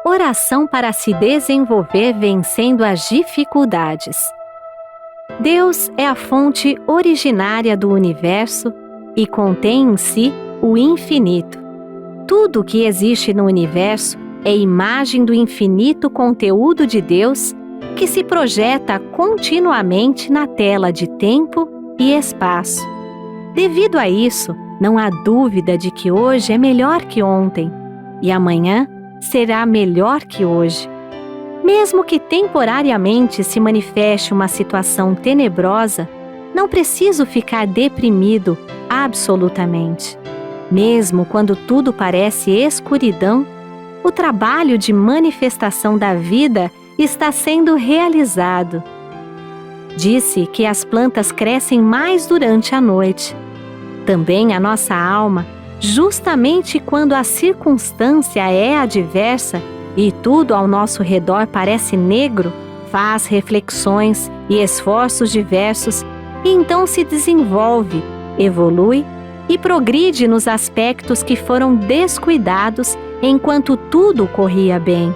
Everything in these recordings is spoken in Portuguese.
Oração para se desenvolver vencendo as dificuldades. Deus é a fonte originária do universo e contém em si o infinito. Tudo o que existe no universo é imagem do infinito conteúdo de Deus que se projeta continuamente na tela de tempo e espaço. Devido a isso, não há dúvida de que hoje é melhor que ontem e amanhã será melhor que hoje. Mesmo que temporariamente se manifeste uma situação tenebrosa, não preciso ficar deprimido absolutamente. Mesmo quando tudo parece escuridão, o trabalho de manifestação da vida está sendo realizado. Disse que as plantas crescem mais durante a noite. Também a nossa alma, justamente quando a circunstância é adversa e tudo ao nosso redor parece negro, faz reflexões e esforços diversos e então se desenvolve, evolui e progride nos aspectos que foram descuidados enquanto tudo corria bem.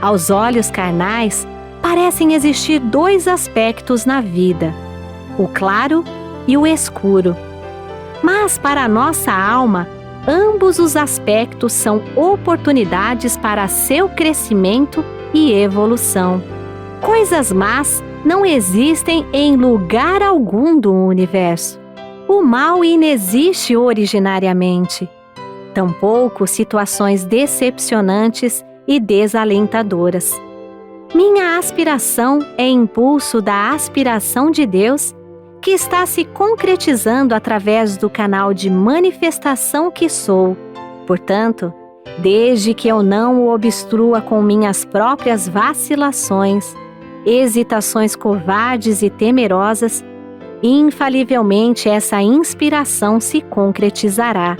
Aos olhos carnais, parecem existir dois aspectos na vida, o claro e o escuro. Mas para a nossa alma, ambos os aspectos são oportunidades para seu crescimento e evolução. Coisas más não existem em lugar algum do universo. O mal inexiste originariamente. Tampouco situações decepcionantes e desalentadoras. Minha aspiração é impulso da aspiração de Deus, que está se concretizando através do canal de manifestação que sou. Portanto, desde que eu não o obstrua com minhas próprias vacilações, hesitações covardes e temerosas, infalivelmente essa inspiração se concretizará.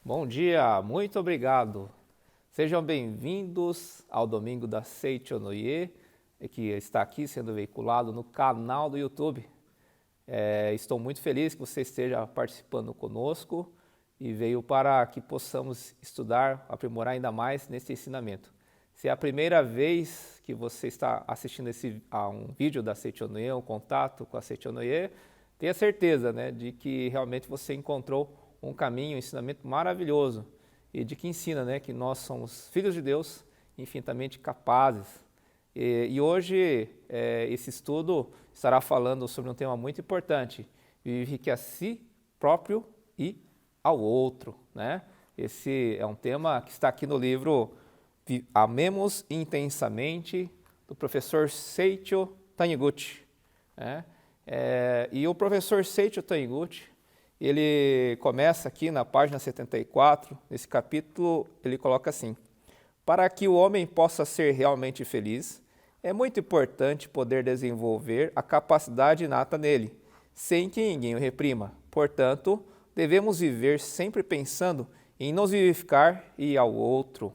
Bom dia, muito obrigado. Sejam bem-vindos ao Domingo da Seicho no Ie, que está aqui sendo veiculado no canal do YouTube. Estou muito feliz que você esteja participando conosco e veio para que possamos estudar, aprimorar ainda mais nesse ensinamento. Se é a primeira vez que você está assistindo a um vídeo da Seicho no Ie, um contato com a Seicho no Ie, tenha certeza, de que realmente você encontrou um caminho, um ensinamento maravilhoso e de que ensina, que nós somos filhos de Deus, infinitamente capazes. E hoje esse estudo estará falando sobre um tema muito importante, viver que a si próprio e ao outro. Esse é um tema que está aqui no livro Amemos Intensamente, do professor Seicho Taniguchi. E o professor Seicho Taniguchi, ele começa aqui na página 74, nesse capítulo, ele coloca assim: para que o homem possa ser realmente feliz, é muito importante poder desenvolver a capacidade inata nele, sem que ninguém o reprima. Portanto, devemos viver sempre pensando em nos vivificar e ao outro.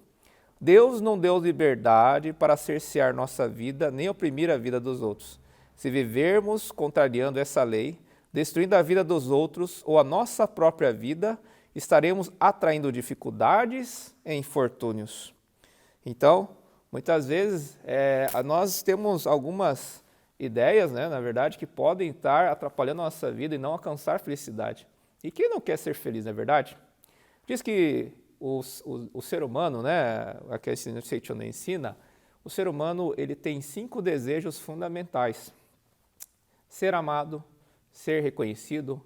Deus não deu liberdade para cercear nossa vida, nem oprimir a vida dos outros. Se vivermos contrariando essa lei, destruindo a vida dos outros ou a nossa própria vida, estaremos atraindo dificuldades e infortúnios. Então, muitas vezes, nós temos algumas ideias, na verdade, que podem estar atrapalhando a nossa vida e não alcançar felicidade. E quem não quer ser feliz, não é verdade? Diz que o ser humano, aqui a Seicho ensina, o ser humano ele tem 5 desejos fundamentais: ser amado, ser reconhecido,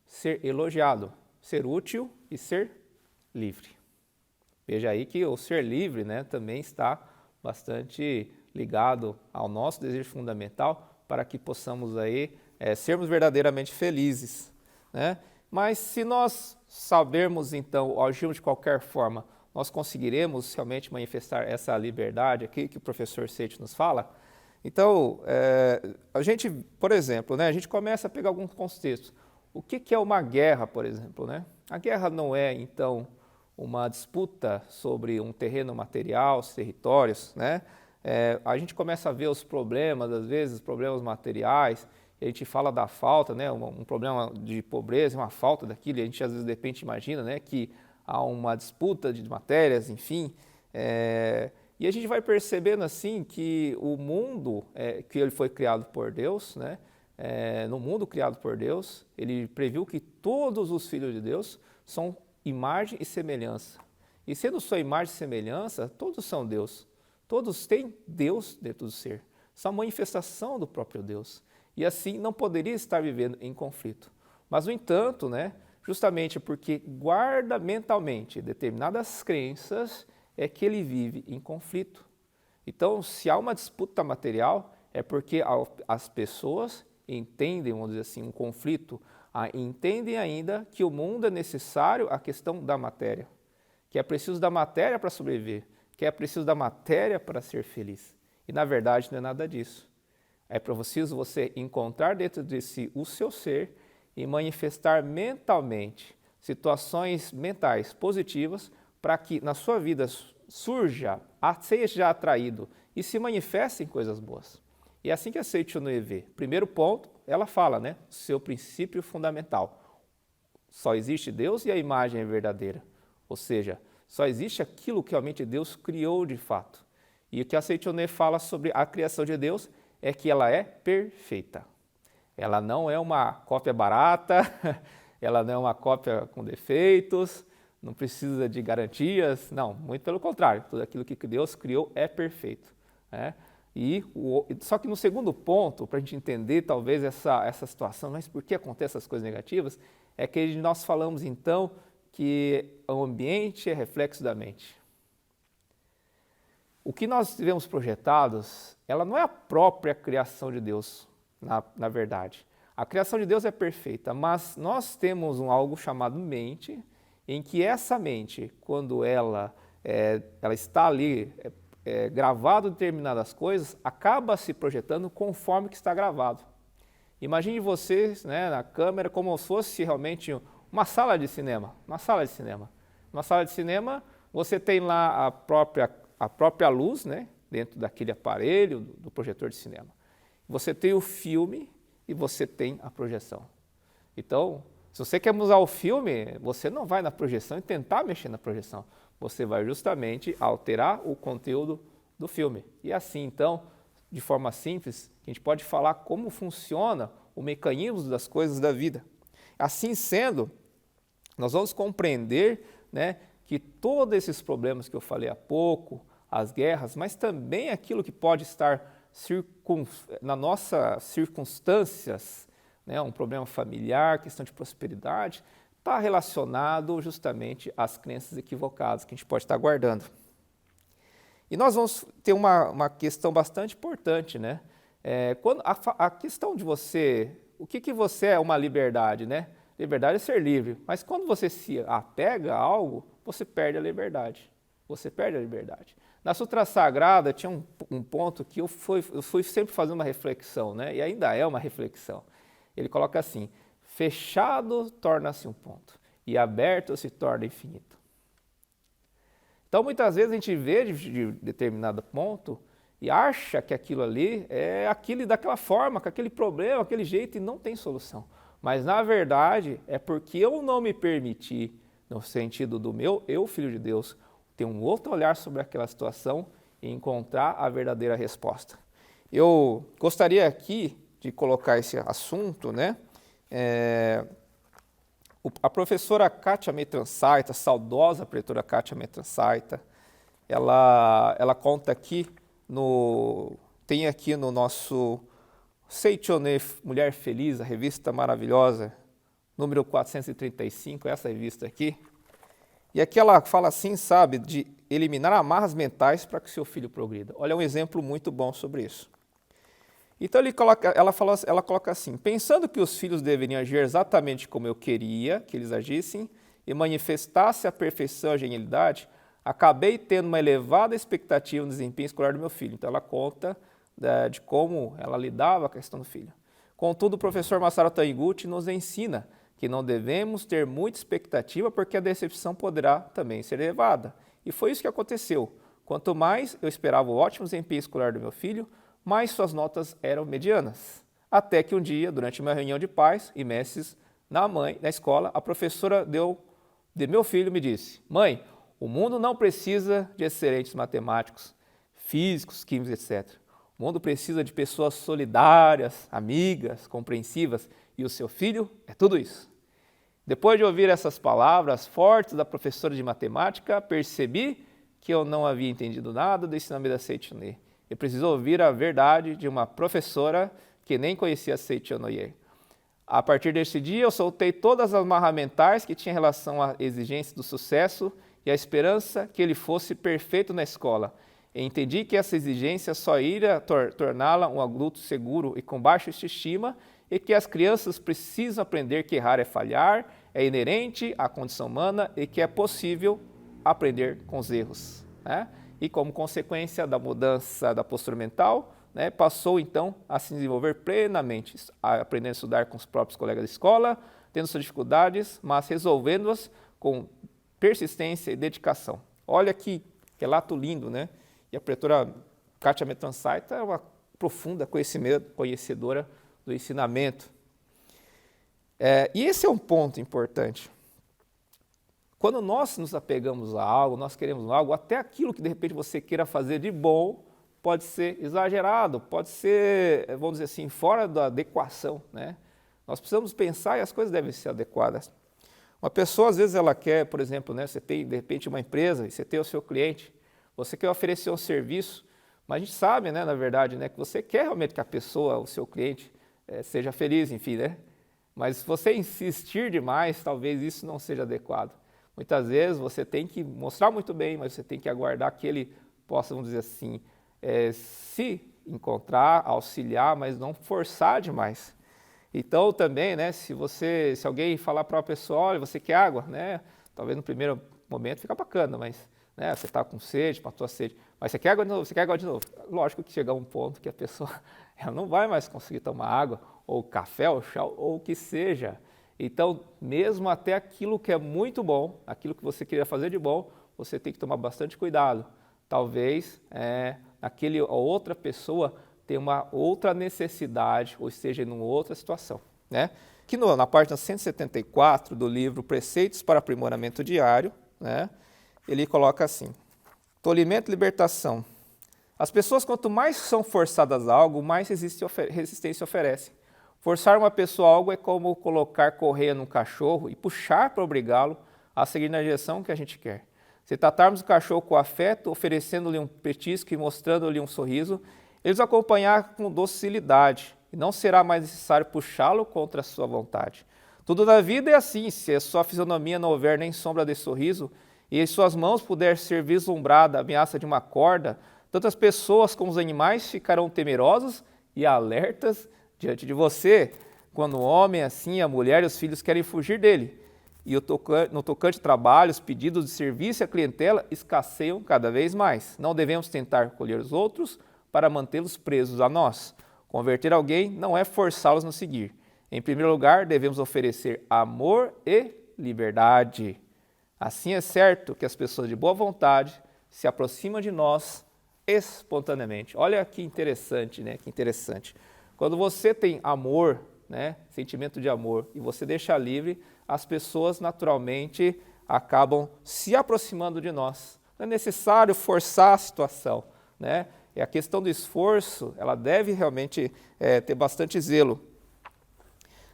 ser elogiado, ser útil e ser livre. Veja aí que o ser livre, também está bastante ligado ao nosso desejo fundamental para que possamos aí sermos verdadeiramente felizes. Mas se nós sabermos então, ou agirmos de qualquer forma, nós conseguiremos realmente manifestar essa liberdade aqui que o professor Seicho nos fala? Então, a gente, por exemplo, a gente começa a pegar alguns contextos. O que é uma guerra, por exemplo? A guerra não é, então, uma disputa sobre um terreno material, os territórios. A gente começa a ver os problemas, às vezes, problemas materiais, e a gente fala da falta, né, um problema de pobreza, uma falta daquilo, e a gente às vezes de repente imagina, né, que há uma disputa de matérias, enfim, e a gente vai percebendo assim que o mundo que ele foi criado por Deus, né, no mundo criado por Deus, ele previu que todos os filhos de Deus são imagem e semelhança. E sendo sua imagem e semelhança, todos são Deus. Todos têm Deus dentro do ser. São a manifestação do próprio Deus. E assim não poderia estar vivendo em conflito. Mas, no entanto, né, justamente porque guarda mentalmente determinadas crenças, é que ele vive em conflito. Então, se há uma disputa material, é porque as pessoas entendem, vamos dizer assim, um conflito, entendem ainda que o mundo é necessário à questão da matéria, que é preciso da matéria para sobreviver, que é preciso da matéria para ser feliz. E na verdade não é nada disso. É preciso você encontrar dentro de si o seu ser e manifestar mentalmente situações mentais positivas para que na sua vida surja, seja atraído e se manifestem coisas boas. E é assim que a Seichonoye vê. Primeiro ponto, ela fala, né? Seu princípio fundamental. Só existe Deus e a imagem é verdadeira. Ou seja, só existe aquilo que realmente Deus criou de fato. E o que a Seichonoye fala sobre a criação de Deus é que ela é perfeita. Ela não é uma cópia barata, ela não é uma cópia com defeitos, não precisa de garantias, não, muito pelo contrário, tudo aquilo que Deus criou é perfeito. Né? Só que no segundo ponto, para a gente entender talvez essa situação, mas por que acontecem essas coisas negativas, é que nós falamos então que o ambiente é reflexo da mente. O que nós tivemos projetados, ela não é a própria criação de Deus, na verdade. A criação de Deus é perfeita, mas nós temos algo chamado mente, em que essa mente, quando ela está ali gravado determinadas coisas, acaba se projetando conforme que está gravado. Imagine vocês, né, na câmera como se fosse realmente uma sala de cinema. Uma sala de cinema. Numa sala de cinema, você tem lá a própria luz, né, dentro daquele aparelho do projetor de cinema. Você tem o filme e você tem a projeção. Então, se você quer usar o filme, você não vai na projeção e tentar mexer na projeção. Você vai justamente alterar o conteúdo do filme. E assim, então, de forma simples, a gente pode falar como funciona o mecanismo das coisas da vida. Assim sendo, nós vamos compreender, né, que todos esses problemas que eu falei há pouco, as guerras, mas também aquilo que pode estar nas nossas circunstâncias, né, um problema familiar, questão de prosperidade, está relacionado justamente às crenças equivocadas que a gente pode estar guardando. E nós vamos ter uma questão bastante importante, né? Quando a questão de você, o que você é uma liberdade, né? Liberdade é ser livre, mas quando você se apega a algo, você perde a liberdade. Você perde a liberdade. Na Sutra Sagrada tinha um ponto que eu fui sempre fazendo uma reflexão, né? E ainda é uma reflexão. Ele coloca assim: fechado torna-se um ponto e aberto se torna infinito. Então, muitas vezes a gente vê de determinado ponto e acha que aquilo ali é aquilo daquela forma, com aquele problema, aquele jeito, e não tem solução. Mas, na verdade, é porque eu não me permiti, no sentido do eu, filho de Deus, ter um outro olhar sobre aquela situação e encontrar a verdadeira resposta. Eu gostaria aqui de colocar esse assunto, né? A professora Kátia Maitransaita, saudosa professora Kátia Maitransaita, ela conta aqui, tem aqui no nosso Seichonoye Mulher Feliz, a revista maravilhosa, número 435, essa revista aqui. E aqui ela fala assim, sabe, de eliminar amarras mentais para que seu filho progrida. Olha, um exemplo muito bom sobre isso. Então ela coloca assim: pensando que os filhos deveriam agir exatamente como eu queria que eles agissem e manifestasse a perfeição e a genialidade, acabei tendo uma elevada expectativa no desempenho escolar do meu filho. Então ela conta de como ela lidava com a questão do filho. Contudo, o professor Masaru Taniguchi nos ensina que não devemos ter muita expectativa porque a decepção poderá também ser elevada. E foi isso que aconteceu. Quanto mais eu esperava o ótimo desempenho escolar do meu filho, mais suas notas eram medianas. Até que um dia, durante uma reunião de pais e mestres na escola, a professora de meu filho me disse: mãe, o mundo não precisa de excelentes matemáticos, físicos, químicos, etc. O mundo precisa de pessoas solidárias, amigas, compreensivas, e o seu filho é tudo isso. Depois de ouvir essas palavras fortes da professora de matemática, percebi que eu não havia entendido nada do ensinamento da Seichonoye. Eu preciso ouvir a verdade de uma professora que nem conhecia a Seichonoye. A partir desse dia, eu soltei todas as amarras mentais que tinham relação à exigência do sucesso e à esperança que ele fosse perfeito na escola. E entendi que essa exigência só iria torná-la um adulto seguro e com baixa autoestima, e que as crianças precisam aprender que errar é falhar, é inerente à condição humana e que é possível aprender com os erros, né? E como consequência da mudança da postura mental, né, passou então a se desenvolver plenamente, aprendendo a estudar com os próprios colegas da escola, tendo suas dificuldades, mas resolvendo-as com persistência e dedicação. Olha que relato lindo, né? E a professora Kátia Metansaita é uma profunda conhecedora do ensinamento. E esse é um ponto importante. Quando nós nos apegamos a algo, nós queremos algo, até aquilo que de repente você queira fazer de bom, pode ser exagerado, pode ser, vamos dizer assim, fora da adequação, né? Nós precisamos pensar e as coisas devem ser adequadas. Uma pessoa, às vezes, ela quer, por exemplo, né, você tem, de repente, uma empresa e você tem o seu cliente, você quer oferecer um serviço, mas a gente sabe, né, na verdade, né, que você quer realmente que a pessoa, o seu cliente, seja feliz, enfim, né? Mas se você insistir demais, talvez isso não seja adequado. Muitas vezes você tem que mostrar muito bem, mas você tem que aguardar que ele possa, vamos dizer assim, se encontrar, auxiliar, mas não forçar demais. Então também, né, se alguém falar para uma pessoa, olha, você quer água, né? Talvez no primeiro momento fica bacana, mas né, você está com sede, matou a sede, mas você quer água de novo, você quer água de novo. Lógico que chega um ponto que a pessoa ela não vai mais conseguir tomar água, ou café, ou chá, ou o que seja. Então, mesmo até aquilo que é muito bom, aquilo que você queria fazer de bom, você tem que tomar bastante cuidado. Talvez a outra pessoa tenha uma outra necessidade, ou esteja em uma outra situação, né? Aqui na página 174 do livro Preceitos para Aprimoramento Diário, né, ele coloca assim: tolimento e libertação. As pessoas, quanto mais são forçadas a algo, mais resistência oferecem. Forçar uma pessoa a algo é como colocar correia num cachorro e puxar para obrigá-lo a seguir na direção que a gente quer. Se tratarmos o cachorro com afeto, oferecendo-lhe um petisco e mostrando-lhe um sorriso, eles acompanhar com docilidade, e não será mais necessário puxá-lo contra a sua vontade. Tudo na vida é assim: se a sua fisionomia não houver nem sombra de sorriso, e em suas mãos puder ser vislumbrada a ameaça de uma corda, tanto as pessoas como os animais ficarão temerosos e alertas diante de você, quando o homem, assim, a mulher e os filhos querem fugir dele. E no tocante trabalhos, pedidos de serviço e a clientela escasseiam cada vez mais. Não devemos tentar colher os outros para mantê-los presos a nós. Converter alguém não é forçá-los a nos seguir. Em primeiro lugar, devemos oferecer amor e liberdade. Assim é certo que as pessoas de boa vontade se aproximam de nós espontaneamente. Olha que interessante, né? Que interessante. Quando você tem amor, né, sentimento de amor, e você deixa livre, as pessoas naturalmente acabam se aproximando de nós. Não é necessário forçar a situação, né? A questão do esforço, ela deve realmente ter bastante zelo.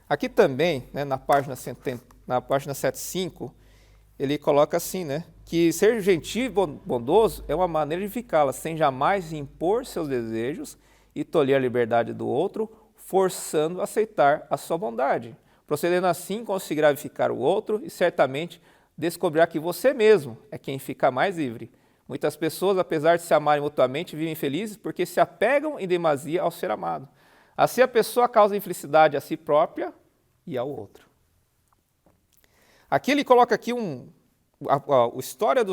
Aqui também, né, na página 75, ele coloca assim, né, que ser gentil e bondoso é uma maneira de ficá-la, sem jamais impor seus desejos e tolher a liberdade do outro, forçando a aceitar a sua bondade. Procedendo assim, conseguirá vivificar o outro e certamente descobrirá que você mesmo é quem fica mais livre. Muitas pessoas, apesar de se amarem mutuamente, vivem felizes porque se apegam em demasia ao ser amado. Assim a pessoa causa infelicidade a si própria e ao outro. Aqui ele coloca aqui a história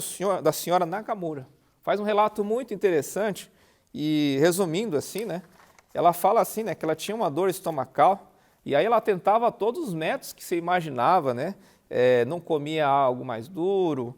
da senhora Nakamura. Faz um relato muito interessante e, resumindo assim, né, ela fala assim, né, que ela tinha uma dor estomacal e aí ela tentava todos os métodos que você imaginava, né, não comia algo mais duro,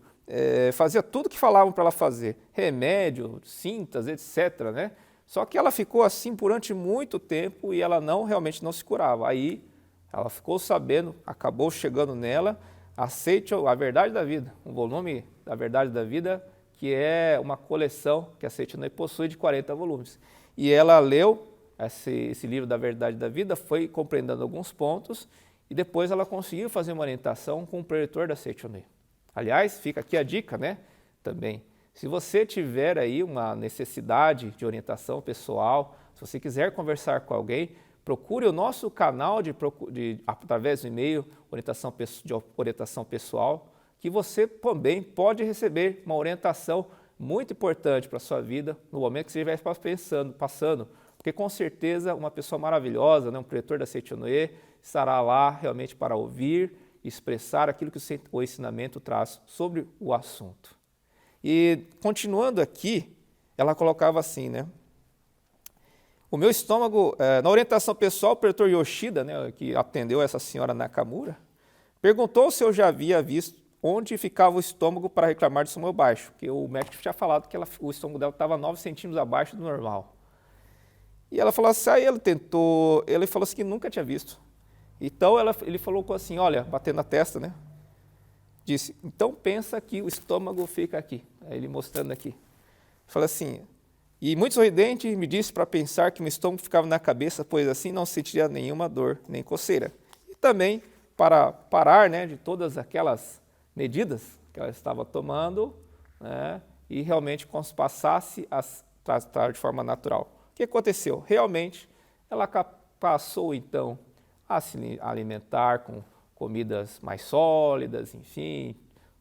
fazia tudo que falavam para ela fazer, remédio, cintas, etc., né? Só que ela ficou assim durante muito tempo e ela realmente não se curava. Aí ela ficou sabendo, acabou chegando nela, Aceite a Verdade da Vida, um volume da Verdade da Vida, que é uma coleção que a Aceite possui de 40 volumes. E ela leu esse livro da Verdade da Vida, foi compreendendo alguns pontos e depois ela conseguiu fazer uma orientação com o preletor da Aceite. Aliás, fica aqui a dica, né, também. Se você tiver aí uma necessidade de orientação pessoal, se você quiser conversar com alguém, procure o nosso canal através do e-mail, orientação pessoal, que você também pode receber uma orientação muito importante para a sua vida no momento que você estiver passando, porque com certeza uma pessoa maravilhosa, né, um preletor da Aceite estará lá realmente para ouvir e expressar aquilo que o ensinamento traz sobre o assunto. E continuando aqui, ela colocava assim, né? O meu estômago, na orientação pessoal, o preletor Yoshida, né, que atendeu essa senhora Nakamura, perguntou se eu já havia visto onde ficava o estômago para reclamar de estômago baixo, porque o médico tinha falado que o estômago dela estava 9 centímetros abaixo do normal. E ela falou assim, aí ele falou assim que nunca tinha visto. Então ele falou assim, olha, batendo na testa, né? Disse, então pensa que o estômago fica aqui. Aí ele mostrando aqui. Fala assim, e muito sorridente me disse para pensar que meu estômago ficava na cabeça, pois assim não sentiria nenhuma dor, nem coceira. E também para parar, né, de todas aquelas medidas que ela estava tomando, né, e realmente passasse a tratar de forma natural. O que aconteceu? Realmente ela passou então a se alimentar com comidas mais sólidas, enfim,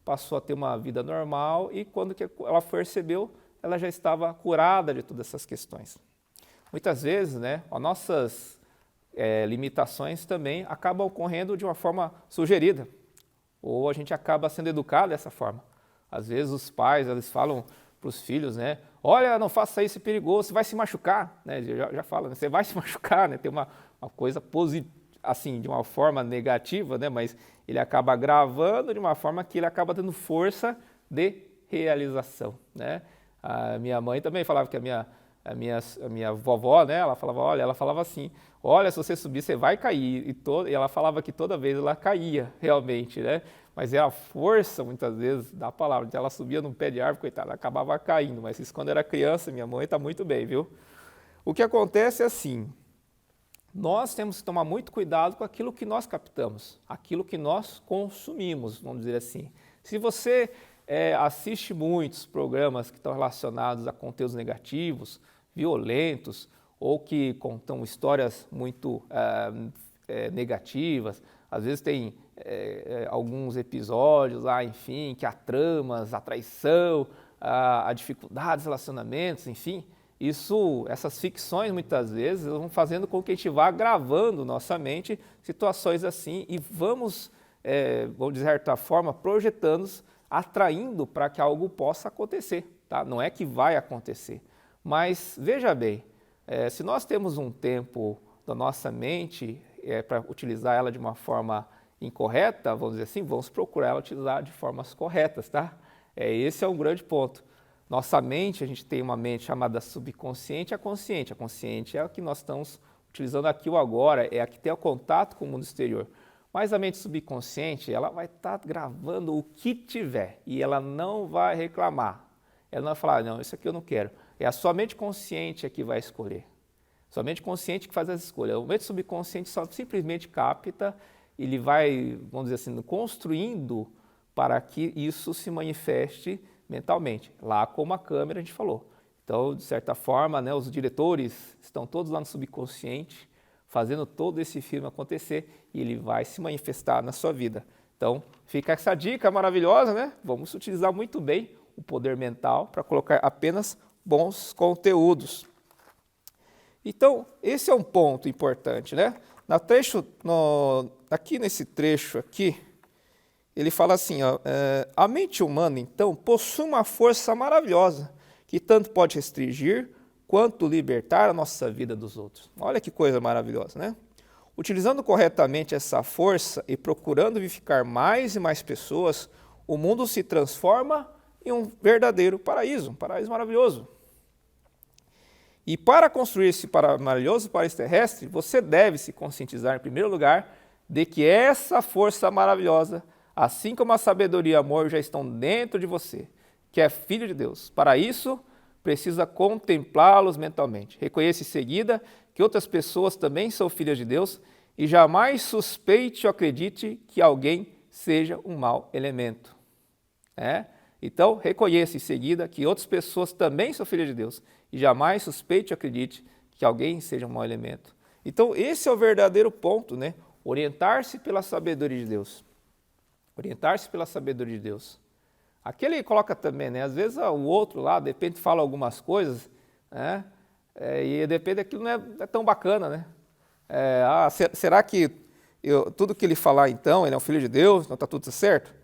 passou a ter uma vida normal e quando ela percebeu, ela já estava curada de todas essas questões. Muitas vezes, né, as nossas limitações também acabam ocorrendo de uma forma sugerida, ou a gente acaba sendo educado dessa forma. Às vezes os pais, eles falam para os filhos, né, olha, não faça isso, é perigoso, você vai se machucar, né, já fala, né, você vai se machucar, né, tem uma coisa positiva, assim, de uma forma negativa, né, mas ele acaba gravando de uma forma que ele acaba dando força de realização, né. A minha mãe também falava que a minha vovó, né, ela falava assim, olha, se você subir, você vai cair, e ela falava que toda vez ela caía, realmente, né, mas era a força, muitas vezes, da palavra, então ela subia num pé de árvore, coitada, ela acabava caindo, mas isso quando era criança, minha mãe está muito bem, viu. O que acontece é assim, nós temos que tomar muito cuidado com aquilo que nós captamos, aquilo que nós consumimos, vamos dizer assim. Se você assiste muitos programas que estão relacionados a conteúdos negativos, violentos, ou que contam histórias muito negativas, às vezes tem alguns episódios lá, enfim, que há tramas, a traição, a dificuldades, relacionamentos, enfim, essas ficções muitas vezes vão fazendo com que a gente vá gravando nossa mente situações assim e vamos de certa forma, projetando-nos, atraindo para que algo possa acontecer. Tá? Não é que vai acontecer, mas veja bem, se nós temos um tempo da nossa mente para utilizar ela de uma forma incorreta, vamos dizer assim, vamos procurar ela utilizar de formas corretas. Tá? Esse é um grande ponto. Nossa mente, a gente tem uma mente chamada subconsciente e a consciente. A consciente é a que nós estamos utilizando aqui ou agora, é a que tem o contato com o mundo exterior. Mas a mente subconsciente, ela vai estar gravando o que tiver e ela não vai reclamar. Ela não vai falar, não, isso aqui eu não quero. É a sua mente consciente que vai escolher. Sua mente consciente que faz as escolhas. O mente subconsciente só simplesmente capta, ele vai, vamos dizer assim, construindo para que isso se manifeste mentalmente, lá como a câmera a gente falou. Então, de certa forma, né, os diretores estão todos lá no subconsciente, fazendo todo esse filme acontecer e ele vai se manifestar na sua vida. Então, fica essa dica maravilhosa, né? Vamos utilizar muito bem o poder mental para colocar apenas bons conteúdos. Então, esse é um ponto importante, né? Aqui nesse trecho aqui, ele fala assim, ó, a mente humana, então, possui uma força maravilhosa que tanto pode restringir quanto libertar a nossa vida dos outros. Olha que coisa maravilhosa, né? Utilizando corretamente essa força e procurando vivificar mais e mais pessoas, o mundo se transforma em um verdadeiro paraíso, um paraíso maravilhoso. E para construir esse maravilhoso paraíso terrestre, você deve se conscientizar, em primeiro lugar, de que essa força maravilhosa, assim como a sabedoria e o amor, já estão dentro de você, que é filho de Deus. Para isso, precisa contemplá-los mentalmente. Reconheça em seguida que outras pessoas também são filhas de Deus e jamais suspeite ou acredite que alguém seja um mau elemento. Então, reconheça em seguida que outras pessoas também são filhas de Deus e jamais suspeite ou acredite que alguém seja um mau elemento. Então, esse é o verdadeiro ponto, né? Orientar-se pela sabedoria de Deus. Orientar-se pela sabedoria de Deus. Aqui ele coloca também, né? Às vezes o outro lá, de repente, fala algumas coisas, né? E de repente aquilo não é tão bacana, né? Será que tudo que ele falar então, ele é um filho de Deus, não está tudo certo?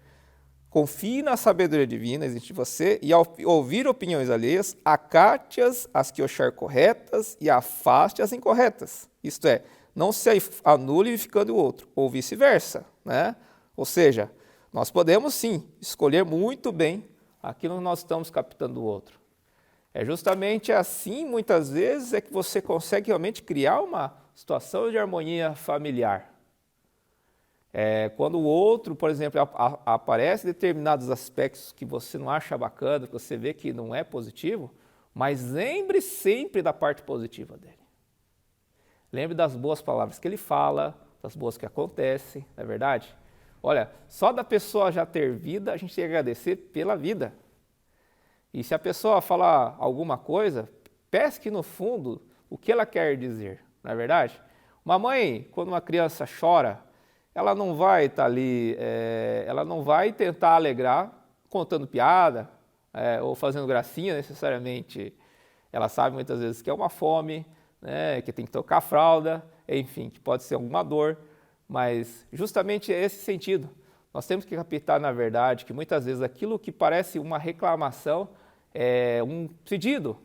Confie na sabedoria divina existe em você e ao ouvir opiniões alheias, acate-as as que achar corretas e afaste as incorretas. Isto é, não se anule ficando o outro, ou vice-versa, né? Ou seja, nós podemos sim escolher muito bem aquilo que nós estamos captando do outro. É justamente assim, muitas vezes, é que você consegue realmente criar uma situação de harmonia familiar. Quando o outro, por exemplo, aparece determinados aspectos que você não acha bacana, que você vê que não é positivo, mas lembre sempre da parte positiva dele. Lembre das boas palavras que ele fala, das boas que acontecem, não é verdade? Olha, só da pessoa já ter vida, a gente tem que agradecer pela vida. E se a pessoa falar alguma coisa, pesque no fundo o que ela quer dizer, não é verdade? Uma mãe, quando uma criança chora, ela não vai estar ali, ela não vai tentar alegrar contando piada ou fazendo gracinha necessariamente. Ela sabe muitas vezes que é uma fome, né, que tem que trocar a fralda, enfim, que pode ser alguma dor, mas justamente é esse sentido. Nós temos que captar, na verdade, que muitas vezes aquilo que parece uma reclamação é um pedido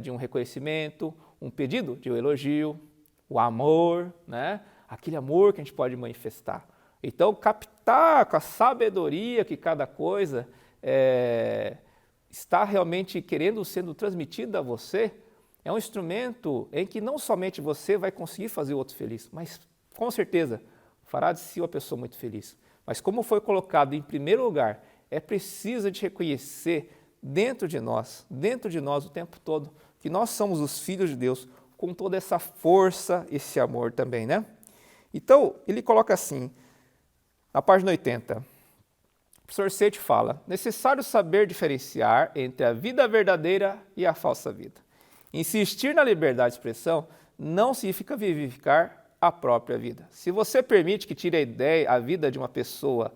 de um reconhecimento, um pedido de um elogio, o amor, né? Aquele amor que a gente pode manifestar. Então, captar com a sabedoria que cada coisa está realmente sendo transmitida a você, é um instrumento em que não somente você vai conseguir fazer o outro feliz, mas com certeza fará de si uma pessoa muito feliz. Mas como foi colocado em primeiro lugar, é preciso de reconhecer dentro de nós o tempo todo, que nós somos os filhos de Deus, com toda essa força, esse amor também, né? Então, ele coloca assim, na página 80, o professor Sete fala, necessário saber diferenciar entre a vida verdadeira e a falsa vida. Insistir na liberdade de expressão não significa vivificar a própria vida. Se você permite que tire a vida de uma pessoa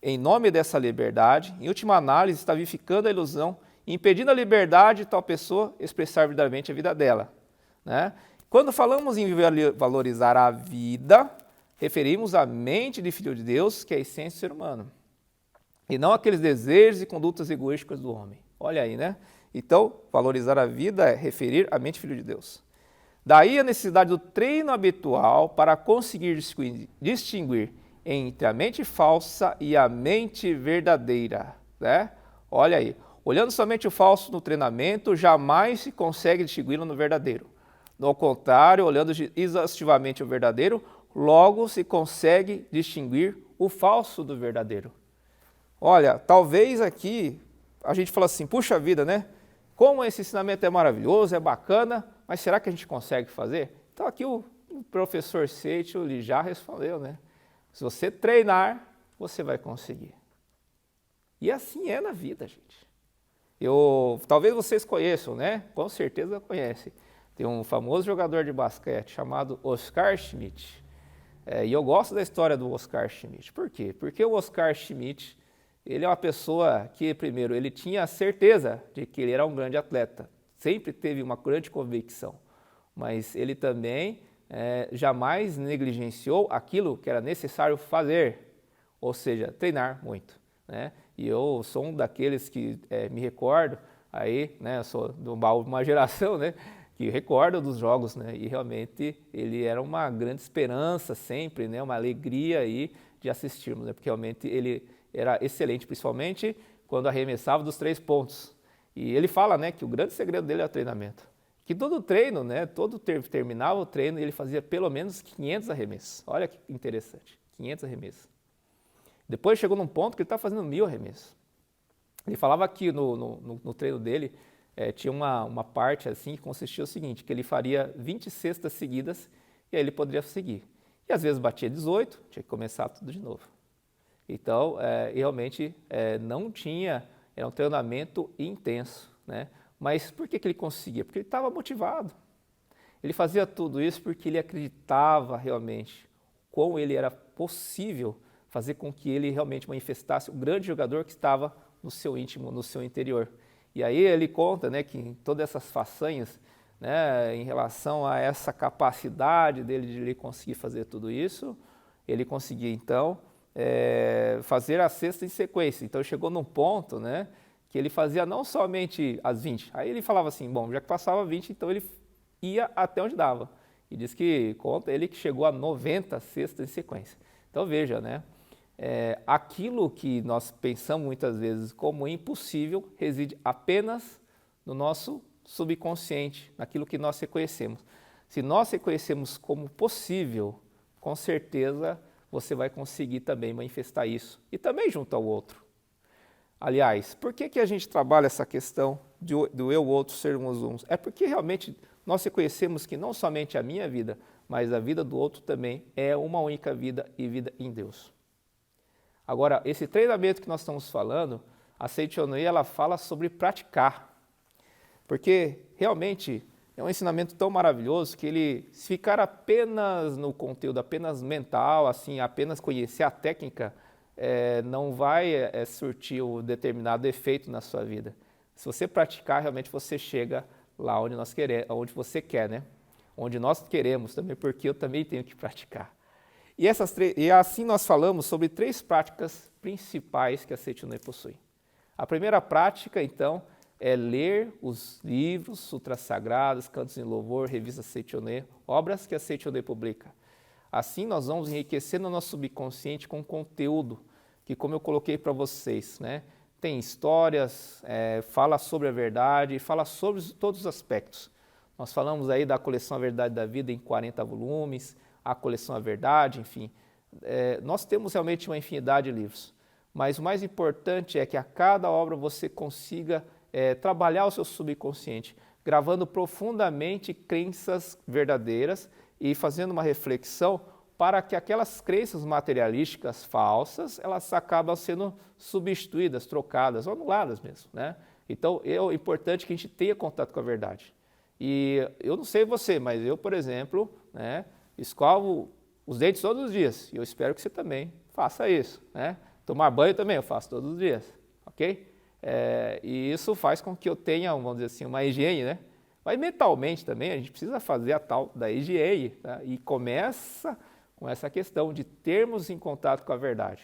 em nome dessa liberdade, em última análise, está vivificando a ilusão e impedindo a liberdade de tal pessoa expressar verdadeiramente a vida dela, né? Quando falamos em valorizar a vida, referimos à mente de filho de Deus, que é a essência do ser humano, e não aqueles desejos e condutas egoísticas do homem. Olha aí, né? Então, valorizar a vida é referir à mente de filho de Deus. Daí a necessidade do treino habitual para conseguir distinguir entre a mente falsa e a mente verdadeira, né? Olha aí, olhando somente o falso no treinamento, jamais se consegue distingui-lo no verdadeiro. No contrário, olhando exaustivamente o verdadeiro, logo se consegue distinguir o falso do verdadeiro. Olha, talvez aqui a gente fala assim, puxa vida, né? Como esse ensinamento é maravilhoso, é bacana, mas será que a gente consegue fazer? Então aqui o professor Seitel ele já respondeu, né? Se você treinar, você vai conseguir. E assim é na vida, gente. Talvez vocês conheçam, né? Com certeza conhecem. Tem um famoso jogador de basquete chamado Oscar Schmidt. E eu gosto da história do Oscar Schmidt. Por quê? Porque o Oscar Schmidt, ele é uma pessoa que, primeiro, ele tinha a certeza de que ele era um grande atleta. Sempre teve uma grande convicção. Mas ele também jamais negligenciou aquilo que era necessário fazer. Ou seja, treinar muito, né? E eu sou um daqueles que me recordo, aí, né, eu sou de uma geração, né, que recorda dos jogos, né, e realmente ele era uma grande esperança sempre, né, uma alegria aí de assistirmos, né, porque realmente ele era excelente, principalmente quando arremessava dos 3 pontos. E ele fala, né, que o grande segredo dele é o treinamento, que todo treino, né, terminava o treino e ele fazia pelo menos 500 arremessos. Olha que interessante, 500 arremessos. Depois chegou num ponto que ele estava fazendo 1000 arremessos. Ele falava que no treino dele tinha uma parte assim que consistia o seguinte, que ele faria 20 cestas seguidas e aí ele poderia seguir. E às vezes batia 18, tinha que começar tudo de novo. Então, realmente não tinha, era um treinamento intenso, né? Mas por que ele conseguia? Porque ele estava motivado. Ele fazia tudo isso porque ele acreditava realmente como ele era possível fazer com que ele realmente manifestasse o grande jogador que estava no seu íntimo, no seu interior. E aí ele conta, né, que em todas essas façanhas, né, em relação a essa capacidade dele de ele conseguir fazer tudo isso, ele conseguia então fazer a cesta em sequência. Então chegou num ponto, né, que ele fazia não somente as 20, aí ele falava assim, bom, já que passava 20, então ele ia até onde dava. E diz que, conta ele que chegou a 90 cestas em sequência. Então veja, né, aquilo que nós pensamos muitas vezes como impossível reside apenas no nosso subconsciente, naquilo que nós reconhecemos. Se nós reconhecemos como possível, com certeza você vai conseguir também manifestar isso. E também junto ao outro. Aliás, por que a gente trabalha essa questão do eu e o outro sermos uns? É porque realmente nós reconhecemos que não somente a minha vida, mas a vida do outro também é uma única vida e vida em Deus. Agora, esse treinamento que nós estamos falando, a Seichonoye, ela fala sobre praticar. Porque realmente é um ensinamento tão maravilhoso que ele, se ficar apenas no conteúdo, apenas mental, assim, apenas conhecer a técnica, não vai surtir o determinado efeito na sua vida. Se você praticar, realmente você chega lá onde nós queremos, onde você quer, né? Onde nós queremos também, porque eu também tenho que praticar. E assim nós falamos sobre 3 práticas principais que a Seichonoye possui. A primeira prática, então, é ler os livros, sutras sagrados, cantos em louvor, revista Seichonoye, obras que a Seichonoye publica. Assim nós vamos enriquecendo o nosso subconsciente com conteúdo, que como eu coloquei para vocês, né, tem histórias, fala sobre a verdade, fala sobre todos os aspectos. Nós falamos aí da coleção A Verdade da Vida em 40 volumes, a coleção A Verdade, enfim. Nós temos realmente uma infinidade de livros, mas o mais importante é que a cada obra você consiga trabalhar o seu subconsciente, gravando profundamente crenças verdadeiras e fazendo uma reflexão para que aquelas crenças materialísticas falsas, elas acabam sendo substituídas, trocadas, ou anuladas mesmo, né? Então, é importante que a gente tenha contato com a verdade. E eu não sei você, mas eu, por exemplo, né, escovo os dentes todos os dias, e eu espero que você também faça isso, né? Tomar banho também eu faço todos os dias, ok? E isso faz com que eu tenha, vamos dizer assim, uma higiene, né? Mas mentalmente também a gente precisa fazer a tal da higiene, tá? E começa com essa questão de termos em contato com a verdade.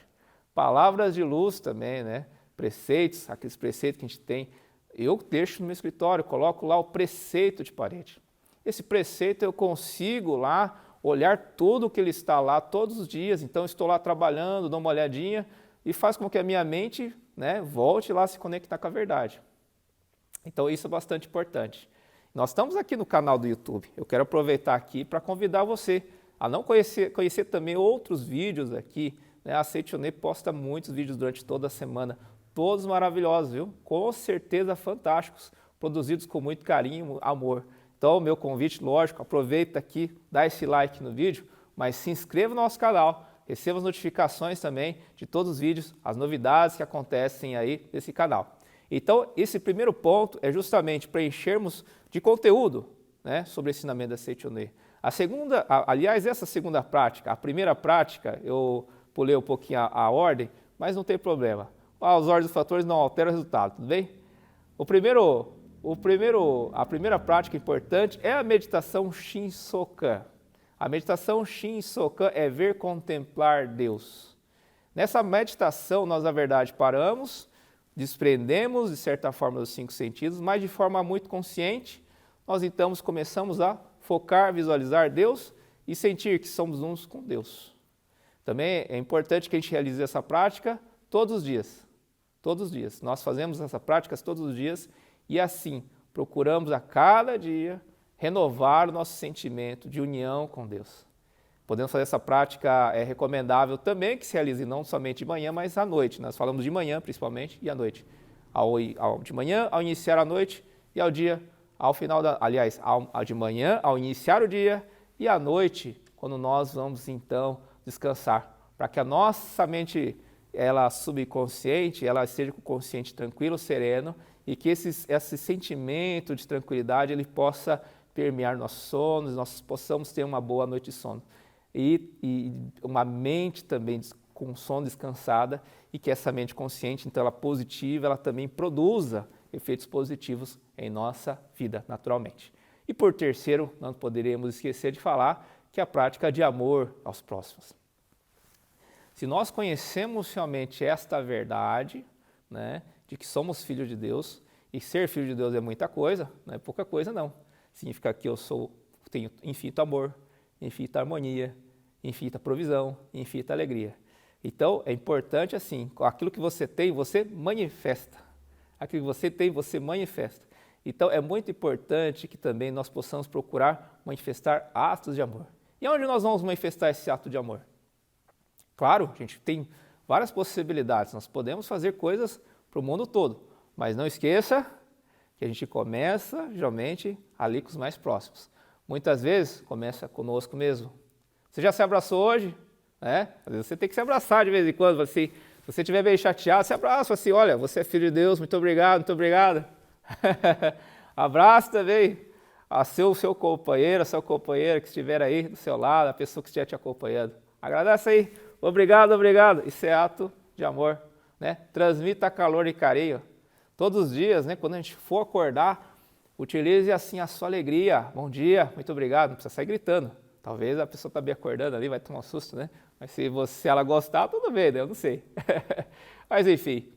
Palavras de luz também, né? Preceitos, aqueles preceitos que a gente tem. Eu deixo no meu escritório, coloco lá o preceito de parede. Esse preceito eu consigo lá olhar tudo que ele está lá todos os dias, então estou lá trabalhando, dou uma olhadinha e faz com que a minha mente, né, volte lá a se conectar com a verdade. Então isso é bastante importante. Nós estamos aqui no canal do YouTube. Eu quero aproveitar aqui para convidar você a não conhecer também outros vídeos aqui, né? A Seichonoye posta muitos vídeos durante toda a semana, todos maravilhosos, viu? Com certeza fantásticos, produzidos com muito carinho, amor. Então, meu convite, lógico, aproveita aqui, dá esse like no vídeo, mas se inscreva no nosso canal, receba as notificações também de todos os vídeos, as novidades que acontecem aí nesse canal. Então, esse primeiro ponto é justamente preenchermos de conteúdo, né, sobre o ensinamento da Seichonoye. A segunda, aliás, essa segunda prática, a primeira prática, eu pulei um pouquinho a ordem, mas não tem problema. Os ordens dos fatores não alteram o resultado, tudo bem? A primeira prática importante é a meditação Shinsokan. A meditação Shinsokan é ver, contemplar Deus. Nessa meditação, nós, na verdade, paramos, desprendemos, de certa forma, dos 5 sentidos, mas de forma muito consciente, nós então começamos a focar, visualizar Deus e sentir que somos uns com Deus. Também é importante que a gente realize essa prática todos os dias. Todos os dias. Nós fazemos essas práticas todos os dias e assim procuramos a cada dia renovar o nosso sentimento de união com Deus. Podemos fazer essa prática, é recomendável também que se realize não somente de manhã, mas à noite. Nós falamos de manhã principalmente e à noite. De manhã, ao iniciar a noite, e ao dia, ao final de manhã, ao iniciar o dia, e à noite, quando nós vamos então descansar, para que a nossa mente, ela subconsciente, ela esteja com o consciente tranquilo, sereno, e que esse sentimento de tranquilidade ele possa permear nossos sonos, nós possamos ter uma boa noite de sono. E uma mente também com sono descansada, e que essa mente consciente, então ela positiva, ela também produza efeitos positivos em nossa vida, naturalmente. E por terceiro, não poderíamos esquecer de falar que a prática de amor aos próximos. Se nós conhecemos realmente esta verdade, né, de que somos filhos de Deus, e ser filho de Deus é muita coisa, não é pouca coisa não. Significa que tenho infinito amor, infinita harmonia, infinita provisão, infinita alegria. Então, é importante assim, aquilo que você tem, você manifesta. Aquilo que você tem, você manifesta. Então, é muito importante que também nós possamos procurar manifestar atos de amor. E onde nós vamos manifestar esse ato de amor? Claro, a gente tem várias possibilidades. Nós podemos fazer coisas para o mundo todo. Mas não esqueça que a gente começa, geralmente, ali com os mais próximos. Muitas vezes, começa conosco mesmo. Você já se abraçou hoje? Às vezes você tem que se abraçar de vez em quando. Assim, se você estiver bem chateado, se abraça assim, olha, você é filho de Deus, muito obrigado, muito obrigada. Abraço também a seu companheiro, a sua companheira que estiver aí do seu lado, a pessoa que estiver te acompanhando. Agradece aí, obrigado, obrigado. Isso é ato de amor, né? Transmita calor e carinho. Todos os dias, né, quando a gente for acordar, utilize assim a sua alegria. Bom dia, muito obrigado, não precisa sair gritando. Talvez a pessoa está bem acordando ali, vai tomar um susto, né? Mas se ela gostar, tudo bem, né? Eu não sei. Mas enfim,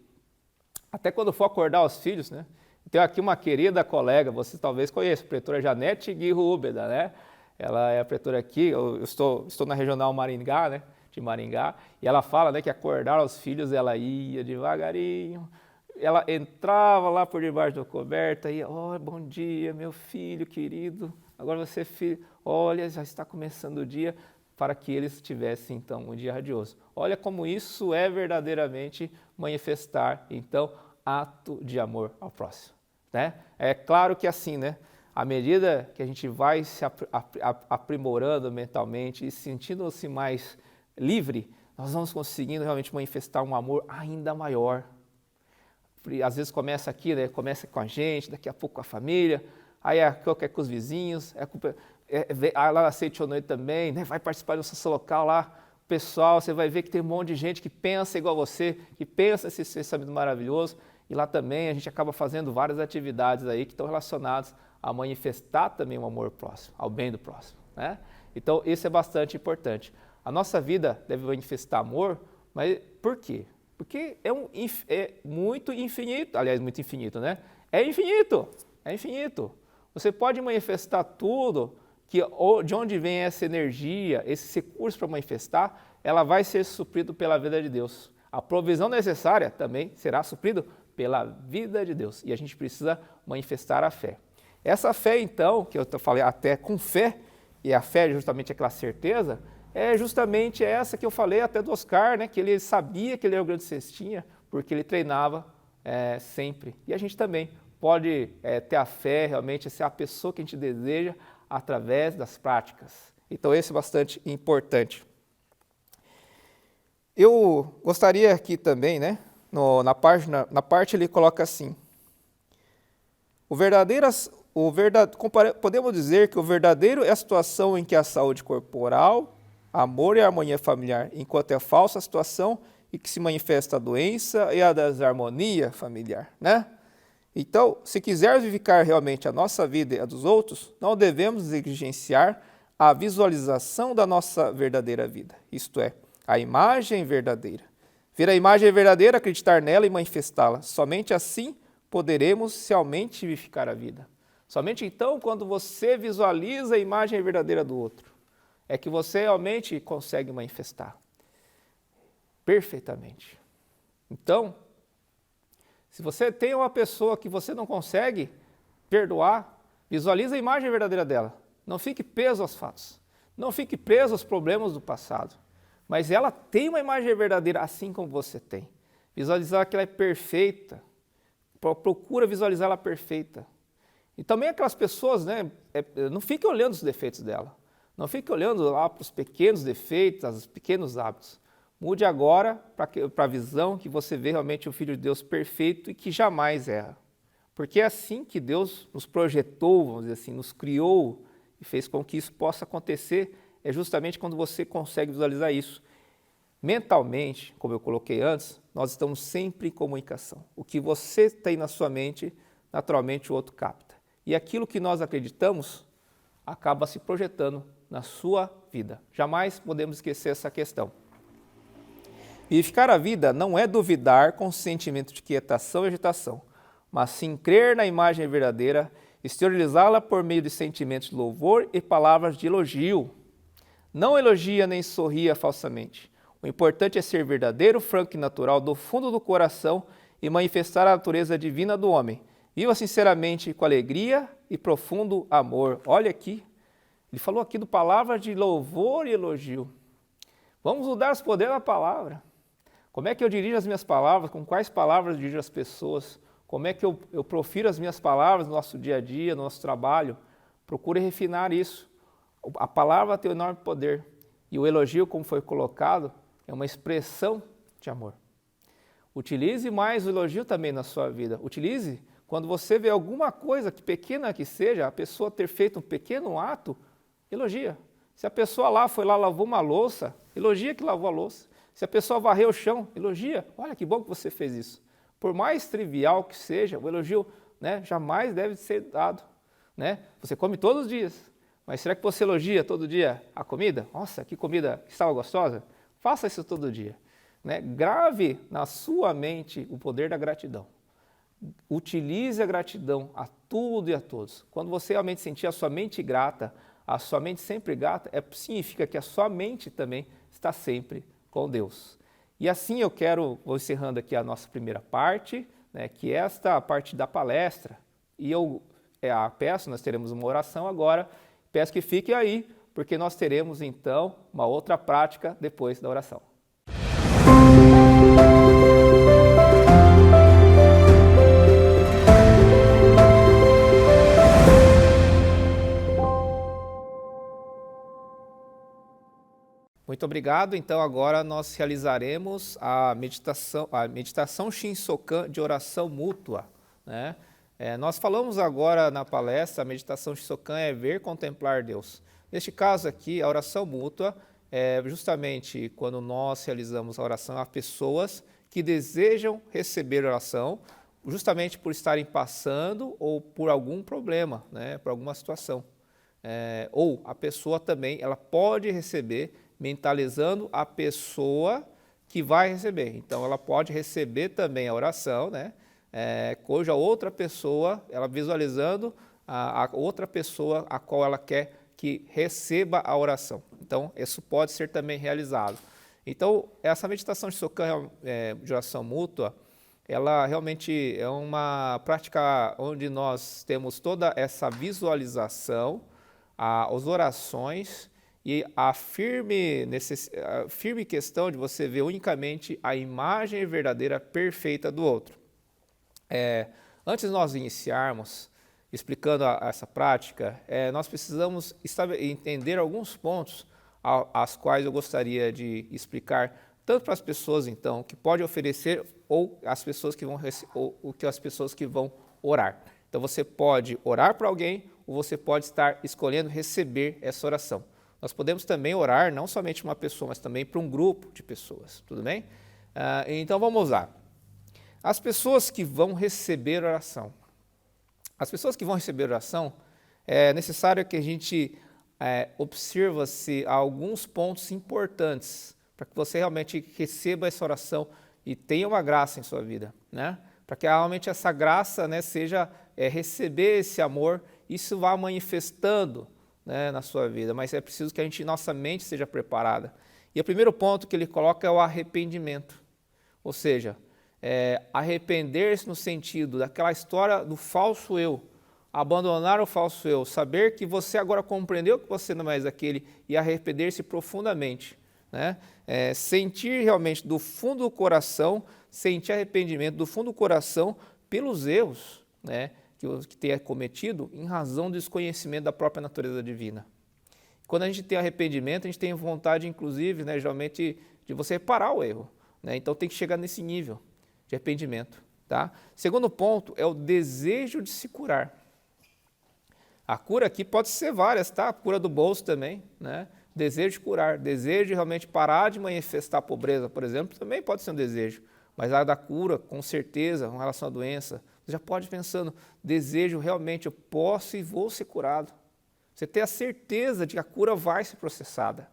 até quando for acordar os filhos, né? Tenho aqui uma querida colega, você talvez conheça, a pretora Janete Guirúbeda, né? Ela é a pretora aqui, eu estou na Regional Maringá, né? De Maringá, e ela fala, né, que acordar os filhos, ela ia devagarinho, ela entrava lá por debaixo da coberta e, bom dia, meu filho querido, agora você é filho, olha, já está começando o dia, para que eles tivessem, então, um dia radioso. Olha como isso é verdadeiramente manifestar, então, ato de amor ao próximo, né? É claro que assim, né, à medida que a gente vai se aprimorando mentalmente e sentindo-se mais livre, nós vamos conseguindo realmente manifestar um amor ainda maior. Às vezes começa aqui, né? Começa com a gente, daqui a pouco com a família, aí é com os vizinhos, lá na Seite à Noite também, né? Vai participar do seu local lá, pessoal, você vai ver que tem um monte de gente que pensa igual a você, que pensa esse pensamento maravilhoso, e lá também a gente acaba fazendo várias atividades aí que estão relacionadas a manifestar também o amor próximo, ao bem do próximo, né? Então isso é bastante importante. A nossa vida deve manifestar amor, mas por quê? Porque é muito infinito, aliás, muito infinito, né? É infinito. Você pode manifestar tudo, de onde vem essa energia, esse recurso para manifestar, ela vai ser suprido pela vida de Deus. A provisão necessária também será suprida pela vida de Deus. E a gente precisa manifestar a fé. Essa fé, então, que eu falei até com fé, e a fé é justamente aquela certeza, é justamente essa que eu falei até do Oscar, né? Que ele sabia que ele era o grande cestinha, porque ele treinava sempre. E a gente também pode ter a fé, realmente, ser a pessoa que a gente deseja através das práticas. Então, esse é bastante importante. Eu gostaria aqui também, né? Na parte ele coloca assim, podemos dizer que o verdadeiro é a situação em que a saúde corporal, amor e harmonia familiar, enquanto é falsa a situação em que se manifesta a doença e a desarmonia familiar, né? Então, se quisermos vivificar realmente a nossa vida e a dos outros, não devemos negligenciar a visualização da nossa verdadeira vida, isto é, a imagem verdadeira. Ver a imagem verdadeira, acreditar nela e manifestá-la. Somente assim poderemos realmente vivificar a vida. Somente então, quando você visualiza a imagem verdadeira do outro, é que você realmente consegue manifestar perfeitamente. Então, se você tem uma pessoa que você não consegue perdoar, Visualize a imagem verdadeira dela. Não fique preso aos fatos. Não fique preso aos problemas do passado. Mas ela tem uma imagem verdadeira assim como você tem. Visualizar que ela é perfeita. Procura visualizar ela perfeita. E também aquelas pessoas, né, não fique olhando os defeitos dela. Não fique olhando lá para os pequenos defeitos, os pequenos hábitos. Mude agora para a visão que você vê realmente o Filho de Deus perfeito e que jamais erra. Porque é assim que Deus nos projetou, vamos dizer assim, nos criou e fez com que isso possa acontecer, é justamente quando você consegue visualizar isso. Mentalmente, como eu coloquei antes, nós estamos sempre em comunicação. O que você tem na sua mente, naturalmente o outro capta. E aquilo que nós acreditamos acaba se projetando na sua vida. Jamais podemos esquecer essa questão. Vivificar a vida não é duvidar com sentimento de quietação e agitação, mas sim crer na imagem verdadeira, exteriorizá-la por meio de sentimentos de louvor e palavras de elogio. Não elogia nem sorria falsamente. O importante é ser verdadeiro, franco e natural do fundo do coração e manifestar a natureza divina do homem. Viva sinceramente com alegria e profundo amor. Olha aqui, ele falou aqui do palavra de louvor e elogio. Vamos mudar os poderes da palavra. Como é que eu dirijo as minhas palavras? Com quais palavras eu dirijo as pessoas? Como é que eu profiro as minhas palavras no nosso dia a dia, no nosso trabalho? Procure refinar isso. A palavra tem um enorme poder. E o elogio, como foi colocado, é uma expressão de amor. Utilize mais o elogio também na sua vida. Utilize quando você vê alguma coisa, que pequena que seja, a pessoa ter feito um pequeno ato, elogia. Se a pessoa lavou uma louça, elogia que lavou a louça. Se a pessoa varreu o chão, elogia. Olha que bom que você fez isso. Por mais trivial que seja, o elogio, né, jamais deve ser dado. Né? Você come todos os dias, mas será que você elogia todo dia a comida? Nossa, que comida que estava gostosa. Faça isso todo dia. Né? Grave na sua mente o poder da gratidão. Utilize a gratidão a tudo e a todos. Quando você realmente sentir a sua mente grata, a sua mente sempre grata, significa que a sua mente também está sempre com Deus. E assim vou encerrando aqui a nossa primeira parte, né, que é esta parte da palestra. E eu peço, nós teremos uma oração agora, peço que fique aí, porque nós teremos então uma outra prática depois da oração. Muito obrigado. Então agora nós realizaremos a meditação Shinsokan de oração mútua. Né? Nós falamos agora na palestra, a meditação Shinsokan é ver, contemplar Deus. Neste caso aqui, a oração mútua é justamente quando nós realizamos a oração a pessoas que desejam receber oração, justamente por estarem passando ou por algum problema, né? Por alguma situação. Ou a pessoa também, ela pode receber mentalizando a pessoa que vai receber. Então, ela pode receber também a oração, né? Cuja outra pessoa, ela visualizando a outra pessoa a qual ela quer que receba a oração. Então, isso pode ser também realizado. Então, essa meditação de Shinsokan de oração mútua, ela realmente é uma prática onde nós temos toda essa visualização, as orações e a firme questão de você ver unicamente a imagem verdadeira perfeita do outro. Antes de nós iniciarmos explicando essa prática, nós precisamos entender alguns pontos as quais eu gostaria de explicar tanto para as pessoas então que podem oferecer ou as pessoas que vão orar. Então você pode orar para alguém ou você pode estar escolhendo receber essa oração. Nós podemos também orar não somente uma pessoa, mas também para um grupo de pessoas, tudo bem? Então vamos lá. As pessoas que vão receber oração. As pessoas que vão receber oração, é necessário que a gente observe-se alguns pontos importantes para que você realmente receba essa oração e tenha uma graça em sua vida, né? Para que realmente essa graça, né, seja receber esse amor, isso vá manifestando, né, na sua vida, mas é preciso que nossa mente seja preparada. E o primeiro ponto que ele coloca é o arrependimento, ou seja, arrepender-se no sentido daquela história do falso eu, abandonar o falso eu, saber que você agora compreendeu que você não é mais aquele e arrepender-se profundamente, né? Sentir realmente do fundo do coração, sentir arrependimento do fundo do coração pelos erros, né, que tenha cometido em razão do desconhecimento da própria natureza divina. Quando a gente tem arrependimento, a gente tem vontade, inclusive, né, geralmente, de você reparar o erro, né? Então tem que chegar nesse nível de arrependimento. Tá? Segundo ponto é o desejo de se curar. A cura aqui pode ser várias, tá? A cura do bolso também, né? Desejo de curar, desejo de realmente parar de manifestar pobreza, por exemplo, também pode ser um desejo. Mas a da cura, com certeza, com relação à doença, você já pode ir pensando, desejo realmente, eu posso e vou ser curado. Você ter a certeza de que a cura vai ser processada.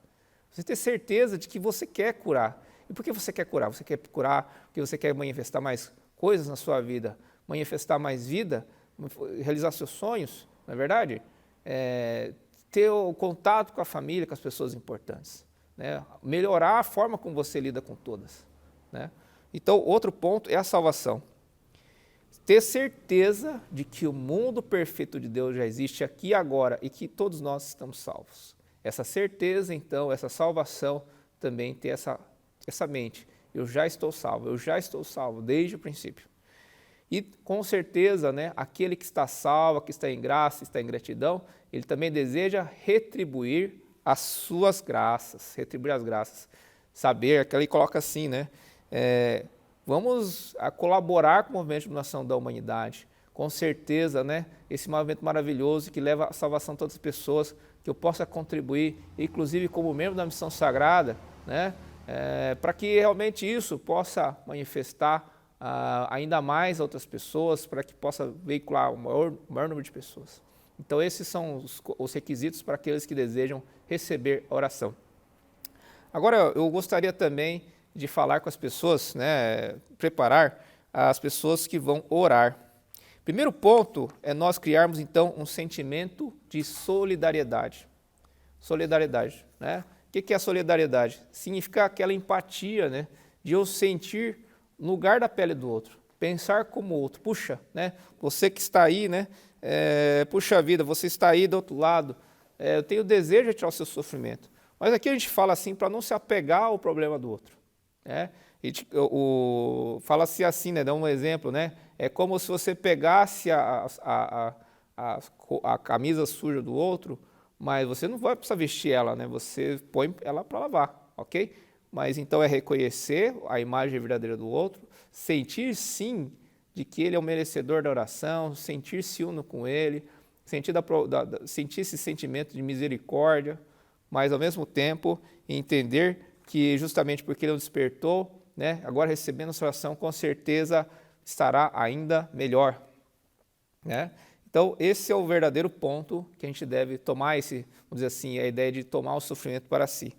Você ter certeza de que você quer curar. E por que você quer curar? Você quer curar porque você quer manifestar mais coisas na sua vida, manifestar mais vida, realizar seus sonhos, não é verdade? Ter o contato com a família, com as pessoas importantes, né? Melhorar a forma como você lida com todas, né? Então, outro ponto é a salvação. Ter certeza de que o mundo perfeito de Deus já existe aqui e agora e que todos nós estamos salvos. Essa certeza, então, essa salvação, também ter essa mente. Eu já estou salvo desde o princípio. E com certeza, né, aquele que está salvo, que está em graça, está em gratidão, ele também deseja retribuir as suas graças, retribuir as graças. Saber, que ele coloca assim, né, vamos colaborar com o movimento de iluminação da humanidade. Com certeza, né, esse movimento maravilhoso que leva à salvação de todas as pessoas, que eu possa contribuir, inclusive como membro da missão sagrada, né, para que realmente isso possa manifestar ainda mais a outras pessoas, para que possa veicular o maior número de pessoas. Então esses são os requisitos para aqueles que desejam receber a oração. Agora eu gostaria também de falar com as pessoas, né, preparar as pessoas que vão orar. Primeiro ponto é nós criarmos então um sentimento de solidariedade. Solidariedade, né? O que é a solidariedade? Significa aquela empatia, né, de eu sentir no lugar da pele do outro, pensar como o outro. Puxa, né, você que está aí, né, puxa vida, você está aí do outro lado, eu tenho o desejo de tirar o seu sofrimento. Mas aqui a gente fala assim para não se apegar ao problema do outro, né? Fala-se assim, né, dá um exemplo, né? É como se você pegasse a camisa suja do outro, mas você não vai precisar vestir ela, né? Você põe ela para lavar, ok? Mas então é reconhecer a imagem verdadeira do outro, sentir sim de que ele é o merecedor da oração, sentir-se uno com ele, sentir esse sentimento de misericórdia, mas ao mesmo tempo entender que justamente porque ele o despertou, né, agora recebendo essa oração, com certeza estará ainda melhor, né? Então, esse é o verdadeiro ponto que a gente deve tomar, vamos dizer assim, a ideia de tomar o sofrimento para si.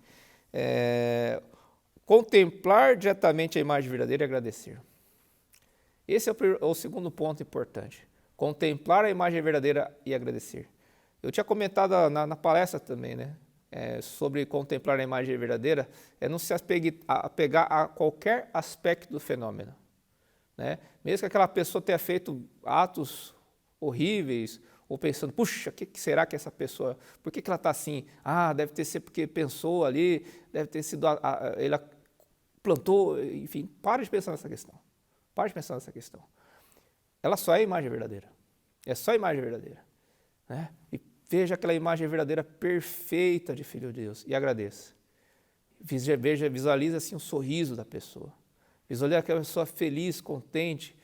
Contemplar diretamente a imagem verdadeira e agradecer. Esse é o segundo ponto importante. Contemplar a imagem verdadeira e agradecer. Eu tinha comentado na palestra também, né? Sobre contemplar a imagem verdadeira, não se apegar a qualquer aspecto do fenômeno, né? Mesmo que aquela pessoa tenha feito atos horríveis, ou pensando, puxa, o que será que essa pessoa, por que ela está assim? Deve ter sido porque pensou ali, deve ter sido, ele plantou, enfim, para de pensar nessa questão. Para de pensar nessa questão. Ela só é a imagem verdadeira. É só a imagem verdadeira, né? E veja aquela imagem verdadeira perfeita de Filho de Deus e agradeça. Visualize assim o sorriso da pessoa. Visualize aquela pessoa feliz, contente,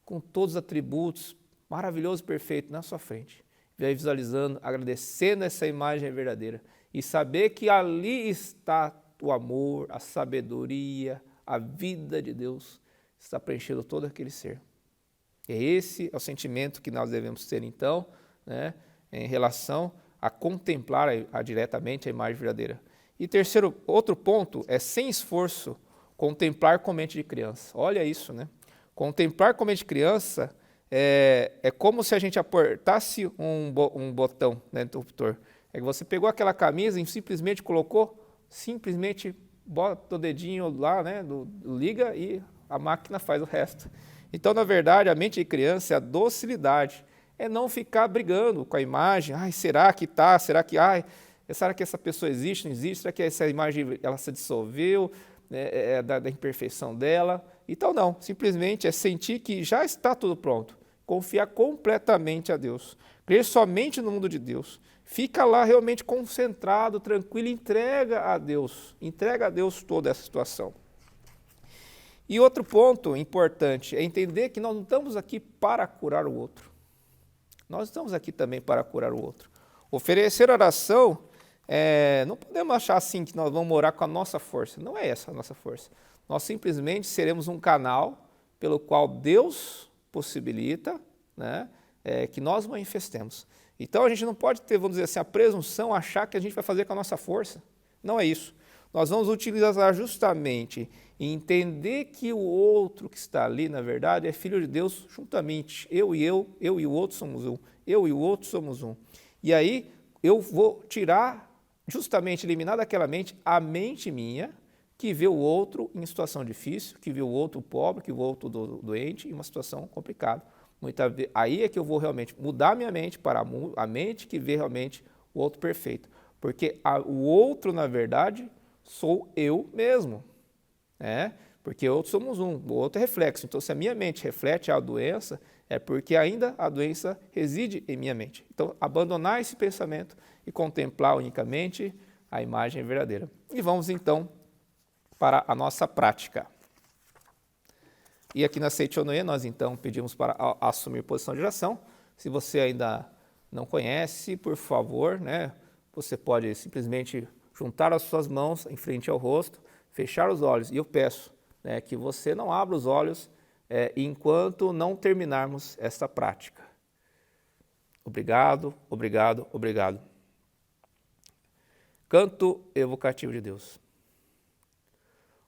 com todos os atributos, maravilhoso, perfeito na sua frente. Vai visualizando, agradecendo essa imagem verdadeira e saber que ali está o amor, a sabedoria, a vida de Deus está preenchendo todo aquele ser. Esse é o sentimento que nós devemos ter então, né, em relação a contemplar diretamente a imagem verdadeira. E outro ponto é, sem esforço, contemplar com mente de criança. Olha isso, né? Contemplar com mente de criança é como se a gente apertasse um botão, né, no interruptor. É que você pegou aquela camisa e simplesmente colocou, simplesmente bota o dedinho lá, né, liga e a máquina faz o resto. Então, na verdade, a mente de criança é a docilidade, é não ficar brigando com a imagem. Ai, será que tá? Será que essa pessoa existe? Não existe? Será que essa imagem ela se dissolveu, né, da imperfeição dela? Então não, simplesmente é sentir que já está tudo pronto. Confiar completamente a Deus. Crer somente no mundo de Deus. Fica lá realmente concentrado, tranquilo, entrega a Deus toda essa situação. E outro ponto importante é entender que nós não estamos aqui para curar o outro. Nós estamos aqui também para curar o outro. Oferecer oração, não podemos achar assim que nós vamos orar com a nossa força. Não é essa a nossa força. Nós simplesmente seremos um canal pelo qual Deus possibilita, né, que nós manifestemos. Então a gente não pode ter, vamos dizer assim, a presunção, achar que a gente vai fazer com a nossa força. Não é isso. Nós vamos utilizar justamente e entender que o outro que está ali, na verdade, é filho de Deus juntamente. Eu e o outro somos um. Eu e o outro somos um. E aí eu vou tirar, justamente eliminar daquela mente a mente minha, que vê o outro em situação difícil, que vê o outro pobre, que vê o outro doente em uma situação complicada. Aí é que eu vou realmente mudar minha mente para a mente que vê realmente o outro perfeito. Porque o outro, na verdade, sou eu mesmo. Porque outros somos um, o outro é reflexo. Então, se a minha mente reflete a doença, é porque ainda a doença reside em minha mente. Então, abandonar esse pensamento e contemplar unicamente a imagem verdadeira. E vamos, então, para a nossa prática. E aqui na Seichonoye, nós, então, pedimos para assumir posição de oração. Se você ainda não conhece, por favor, você pode simplesmente juntar as suas mãos em frente ao rosto, fechar os olhos. E eu peço que você não abra os olhos enquanto não terminarmos esta prática. Obrigado, obrigado, obrigado. Canto evocativo de Deus.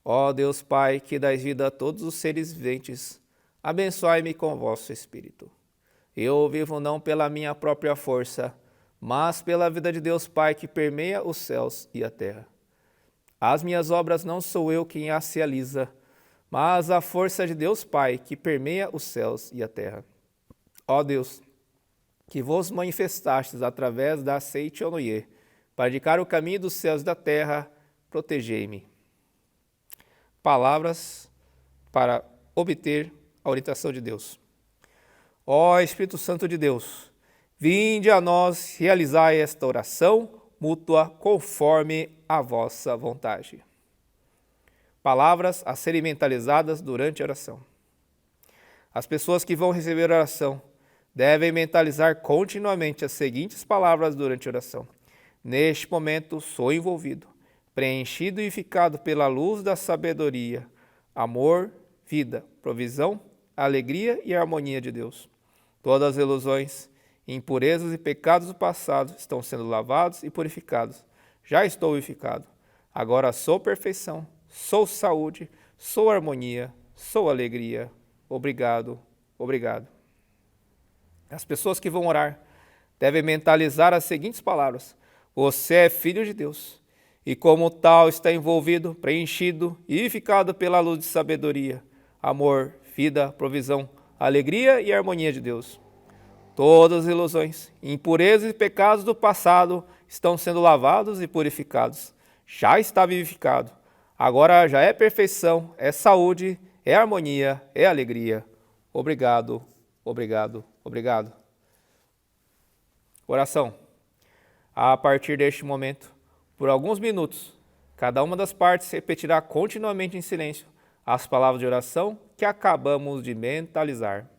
Ó Deus Pai, que dás vida a todos os seres viventes, abençoai-me com vosso Espírito. Eu vivo não pela minha própria força, mas pela vida de Deus Pai que permeia os céus e a terra. As minhas obras não sou eu quem as realiza, mas a força de Deus Pai que permeia os céus e a terra. Ó Deus, que vos manifestastes através da Seichonoye, para indicar o caminho dos céus e da terra, protegei-me. Palavras para obter a orientação de Deus. Ó Espírito Santo de Deus, vinde a nós realizar esta oração mútua conforme a vossa vontade. Palavras a serem mentalizadas durante a oração. As pessoas que vão receber a oração devem mentalizar continuamente as seguintes palavras durante a oração. Neste momento sou envolvido, preenchido e ficado pela luz da sabedoria, amor, vida, provisão, alegria e harmonia de Deus. Todas as ilusões, impurezas e pecados do passado estão sendo lavados e purificados. Já estou unificado. Agora sou perfeição, sou saúde, sou harmonia, sou alegria. Obrigado, obrigado. As pessoas que vão orar devem mentalizar as seguintes palavras. Você é filho de Deus. E como tal está envolvido, preenchido e edificado pela luz de sabedoria, amor, vida, provisão, alegria e harmonia de Deus. Todas as ilusões, impurezas e pecados do passado estão sendo lavados e purificados. Já está vivificado. Agora já é perfeição, é saúde, é harmonia, é alegria. Obrigado, obrigado, obrigado. Oração. A partir deste momento, por alguns minutos, cada uma das partes repetirá continuamente em silêncio as palavras de oração que acabamos de mentalizar.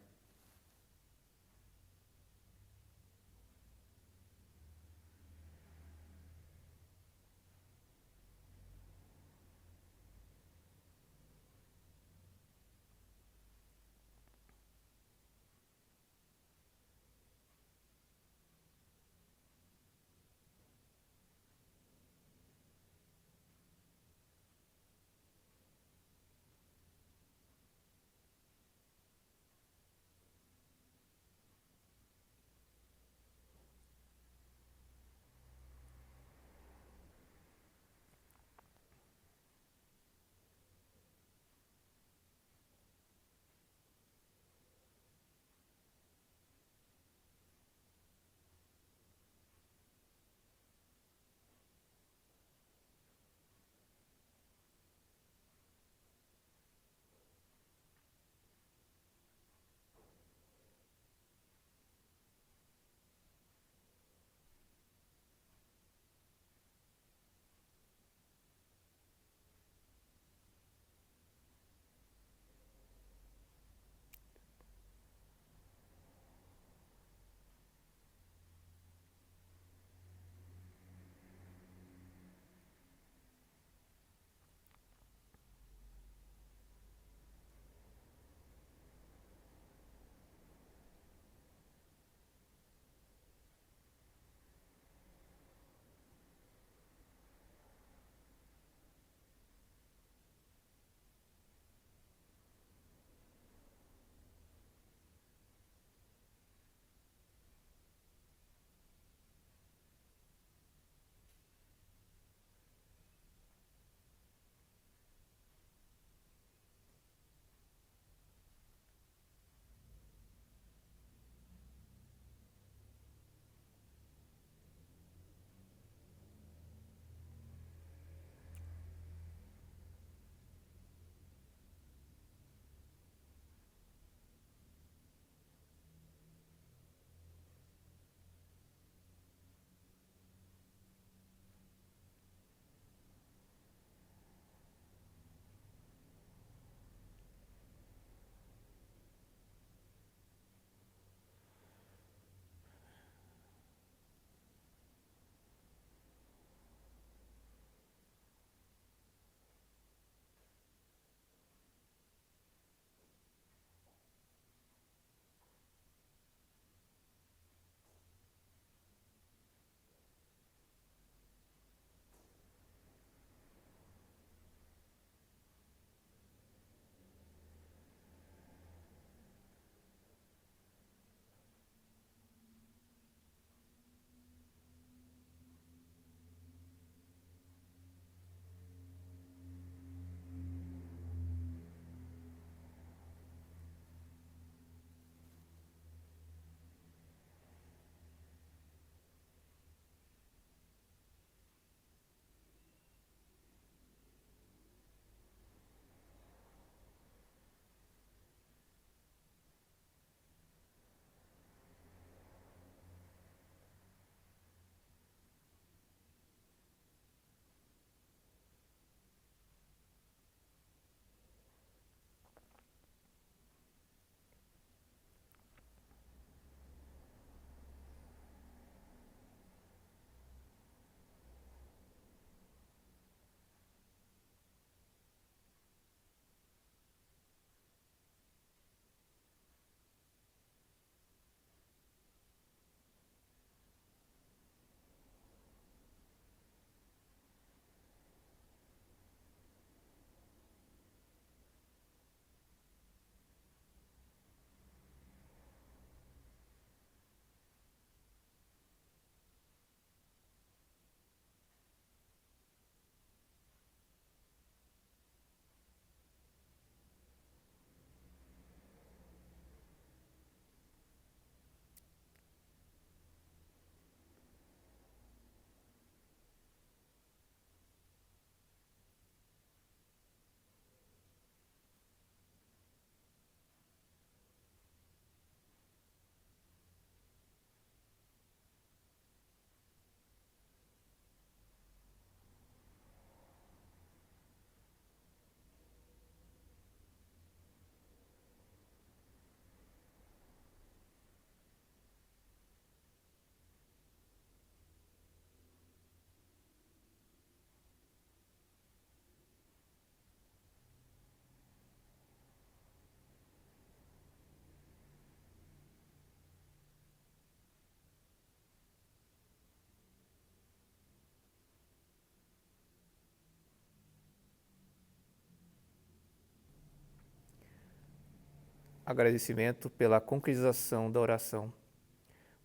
agradecimento pela concretização da oração.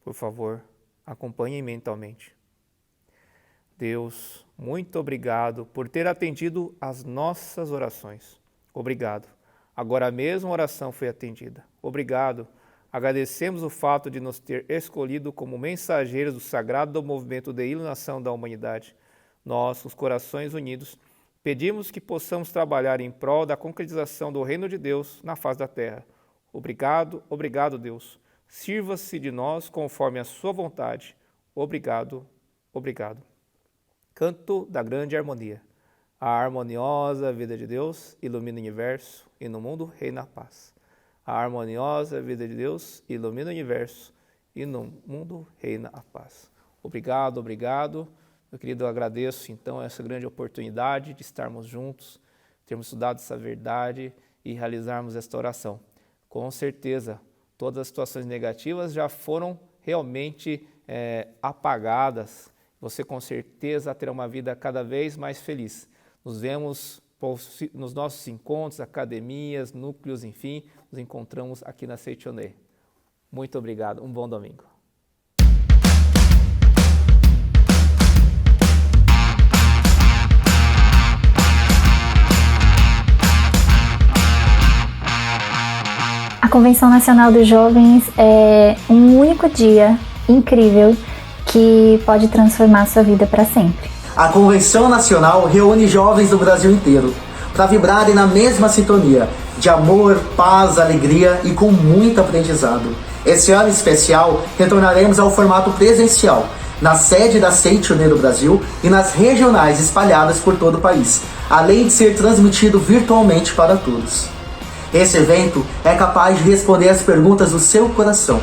Por favor, acompanhem mentalmente. Deus, muito obrigado por ter atendido às nossas orações. Obrigado. Agora mesmo a oração foi atendida. Obrigado. Agradecemos o fato de nos ter escolhido como mensageiros do sagrado movimento de iluminação da humanidade. Nós, os corações unidos, pedimos que possamos trabalhar em prol da concretização do reino de Deus na face da terra. Obrigado, obrigado, Deus. Sirva-se de nós conforme a sua vontade. Obrigado, obrigado. Canto da grande harmonia. A harmoniosa vida de Deus ilumina o universo e no mundo reina a paz. A harmoniosa vida de Deus ilumina o universo e no mundo reina a paz. Obrigado, obrigado. Meu querido, eu agradeço então essa grande oportunidade de estarmos juntos, termos estudado essa verdade e realizarmos esta oração. Com certeza, todas as situações negativas já foram realmente apagadas. Você com certeza terá uma vida cada vez mais feliz. Nos vemos nos nossos encontros, academias, núcleos, enfim, nos encontramos aqui na Seitonê. Muito obrigado, um bom domingo. A Convenção Nacional dos Jovens é um único dia incrível que pode transformar a sua vida para sempre. A Convenção Nacional reúne jovens do Brasil inteiro para vibrarem na mesma sintonia de amor, paz, alegria e com muito aprendizado. Esse ano especial, retornaremos ao formato presencial, na sede da Seitonê do Brasil e nas regionais espalhadas por todo o país, além de ser transmitido virtualmente para todos. Esse evento é capaz de responder as perguntas do seu coração.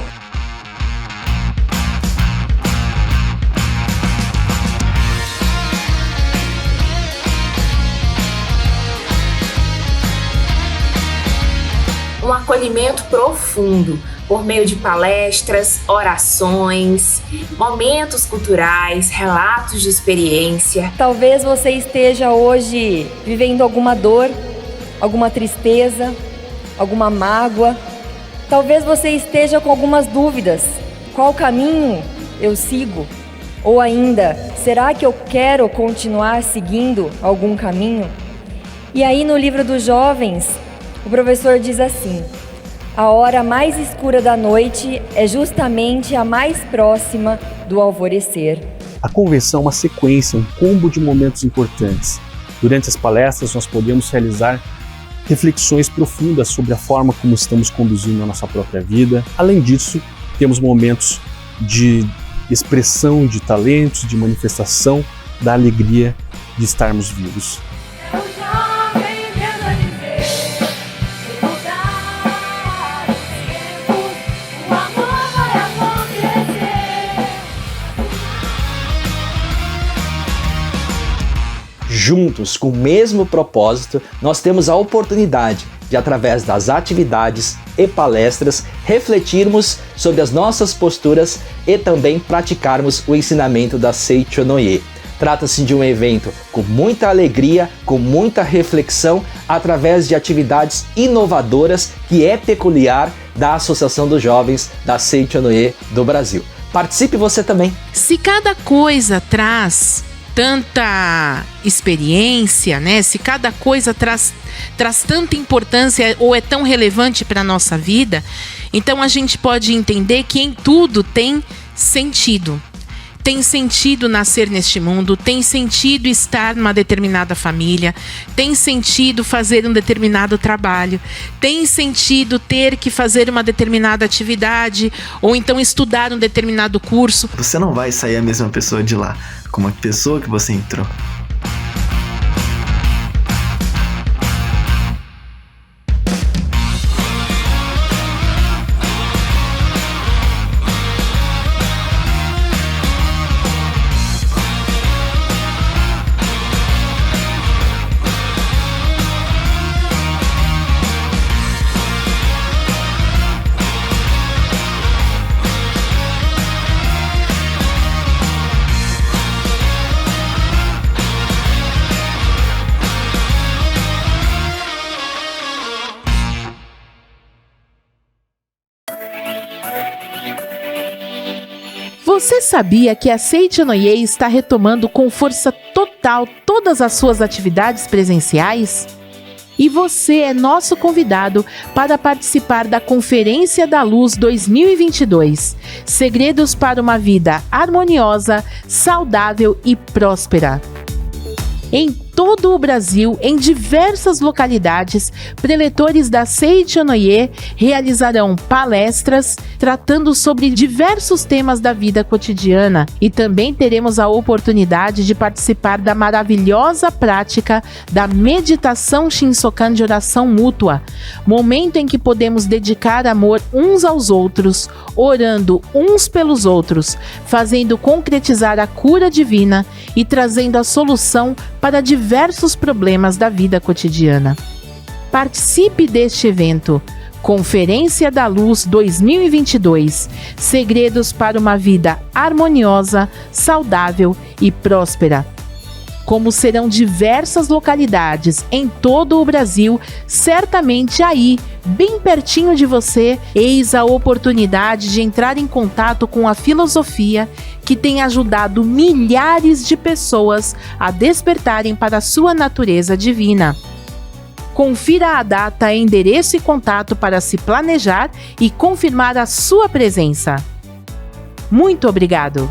Um acolhimento profundo por meio de palestras, orações, momentos culturais, relatos de experiência. Talvez você esteja hoje vivendo alguma dor, alguma tristeza, alguma mágoa. Talvez você esteja com algumas dúvidas. Qual caminho eu sigo? Ou ainda, será que eu quero continuar seguindo algum caminho? E aí no livro dos jovens, o professor diz assim: a hora mais escura da noite é justamente a mais próxima do alvorecer. A convenção é uma sequência, um combo de momentos importantes. Durante as palestras nós podemos realizar reflexões profundas sobre a forma como estamos conduzindo a nossa própria vida. Além disso, temos momentos de expressão de talentos, de manifestação da alegria de estarmos vivos. Juntos, com o mesmo propósito, nós temos a oportunidade de, através das atividades e palestras, refletirmos sobre as nossas posturas e também praticarmos o ensinamento da Seitonê. Trata-se de um evento com muita alegria, com muita reflexão, através de atividades inovadoras que é peculiar da Associação dos Jovens da Seitonê do Brasil. Participe você também! Se cada coisa traz tanta experiência, né? Se cada coisa traz tanta importância ou é tão relevante para a nossa vida, então a gente pode entender que em tudo tem sentido. Tem sentido nascer neste mundo, tem sentido estar numa determinada família, tem sentido fazer um determinado trabalho, tem sentido ter que fazer uma determinada atividade ou então estudar um determinado curso. Você não vai sair a mesma pessoa de lá, como a pessoa que você entrou. Você sabia que a Seichonoye está retomando com força total todas as suas atividades presenciais? E você é nosso convidado para participar da Conferência da Luz 2022. Segredos para uma vida harmoniosa, saudável e próspera. Em todo o Brasil, em diversas localidades, preletores da Seichonoye realizarão palestras tratando sobre diversos temas da vida cotidiana e também teremos a oportunidade de participar da maravilhosa prática da meditação Shinsokan de oração mútua, momento em que podemos dedicar amor uns aos outros, orando uns pelos outros, fazendo concretizar a cura divina e trazendo a solução para diversos problemas da vida cotidiana. Participe deste evento, Conferência da Luz 2022, Segredos para uma vida harmoniosa, saudável e próspera. Como serão diversas localidades em todo o Brasil, certamente aí, bem pertinho de você, eis a oportunidade de entrar em contato com a filosofia que tem ajudado milhares de pessoas a despertarem para a sua natureza divina. Confira a data, endereço e contato para se planejar e confirmar a sua presença. Muito obrigado!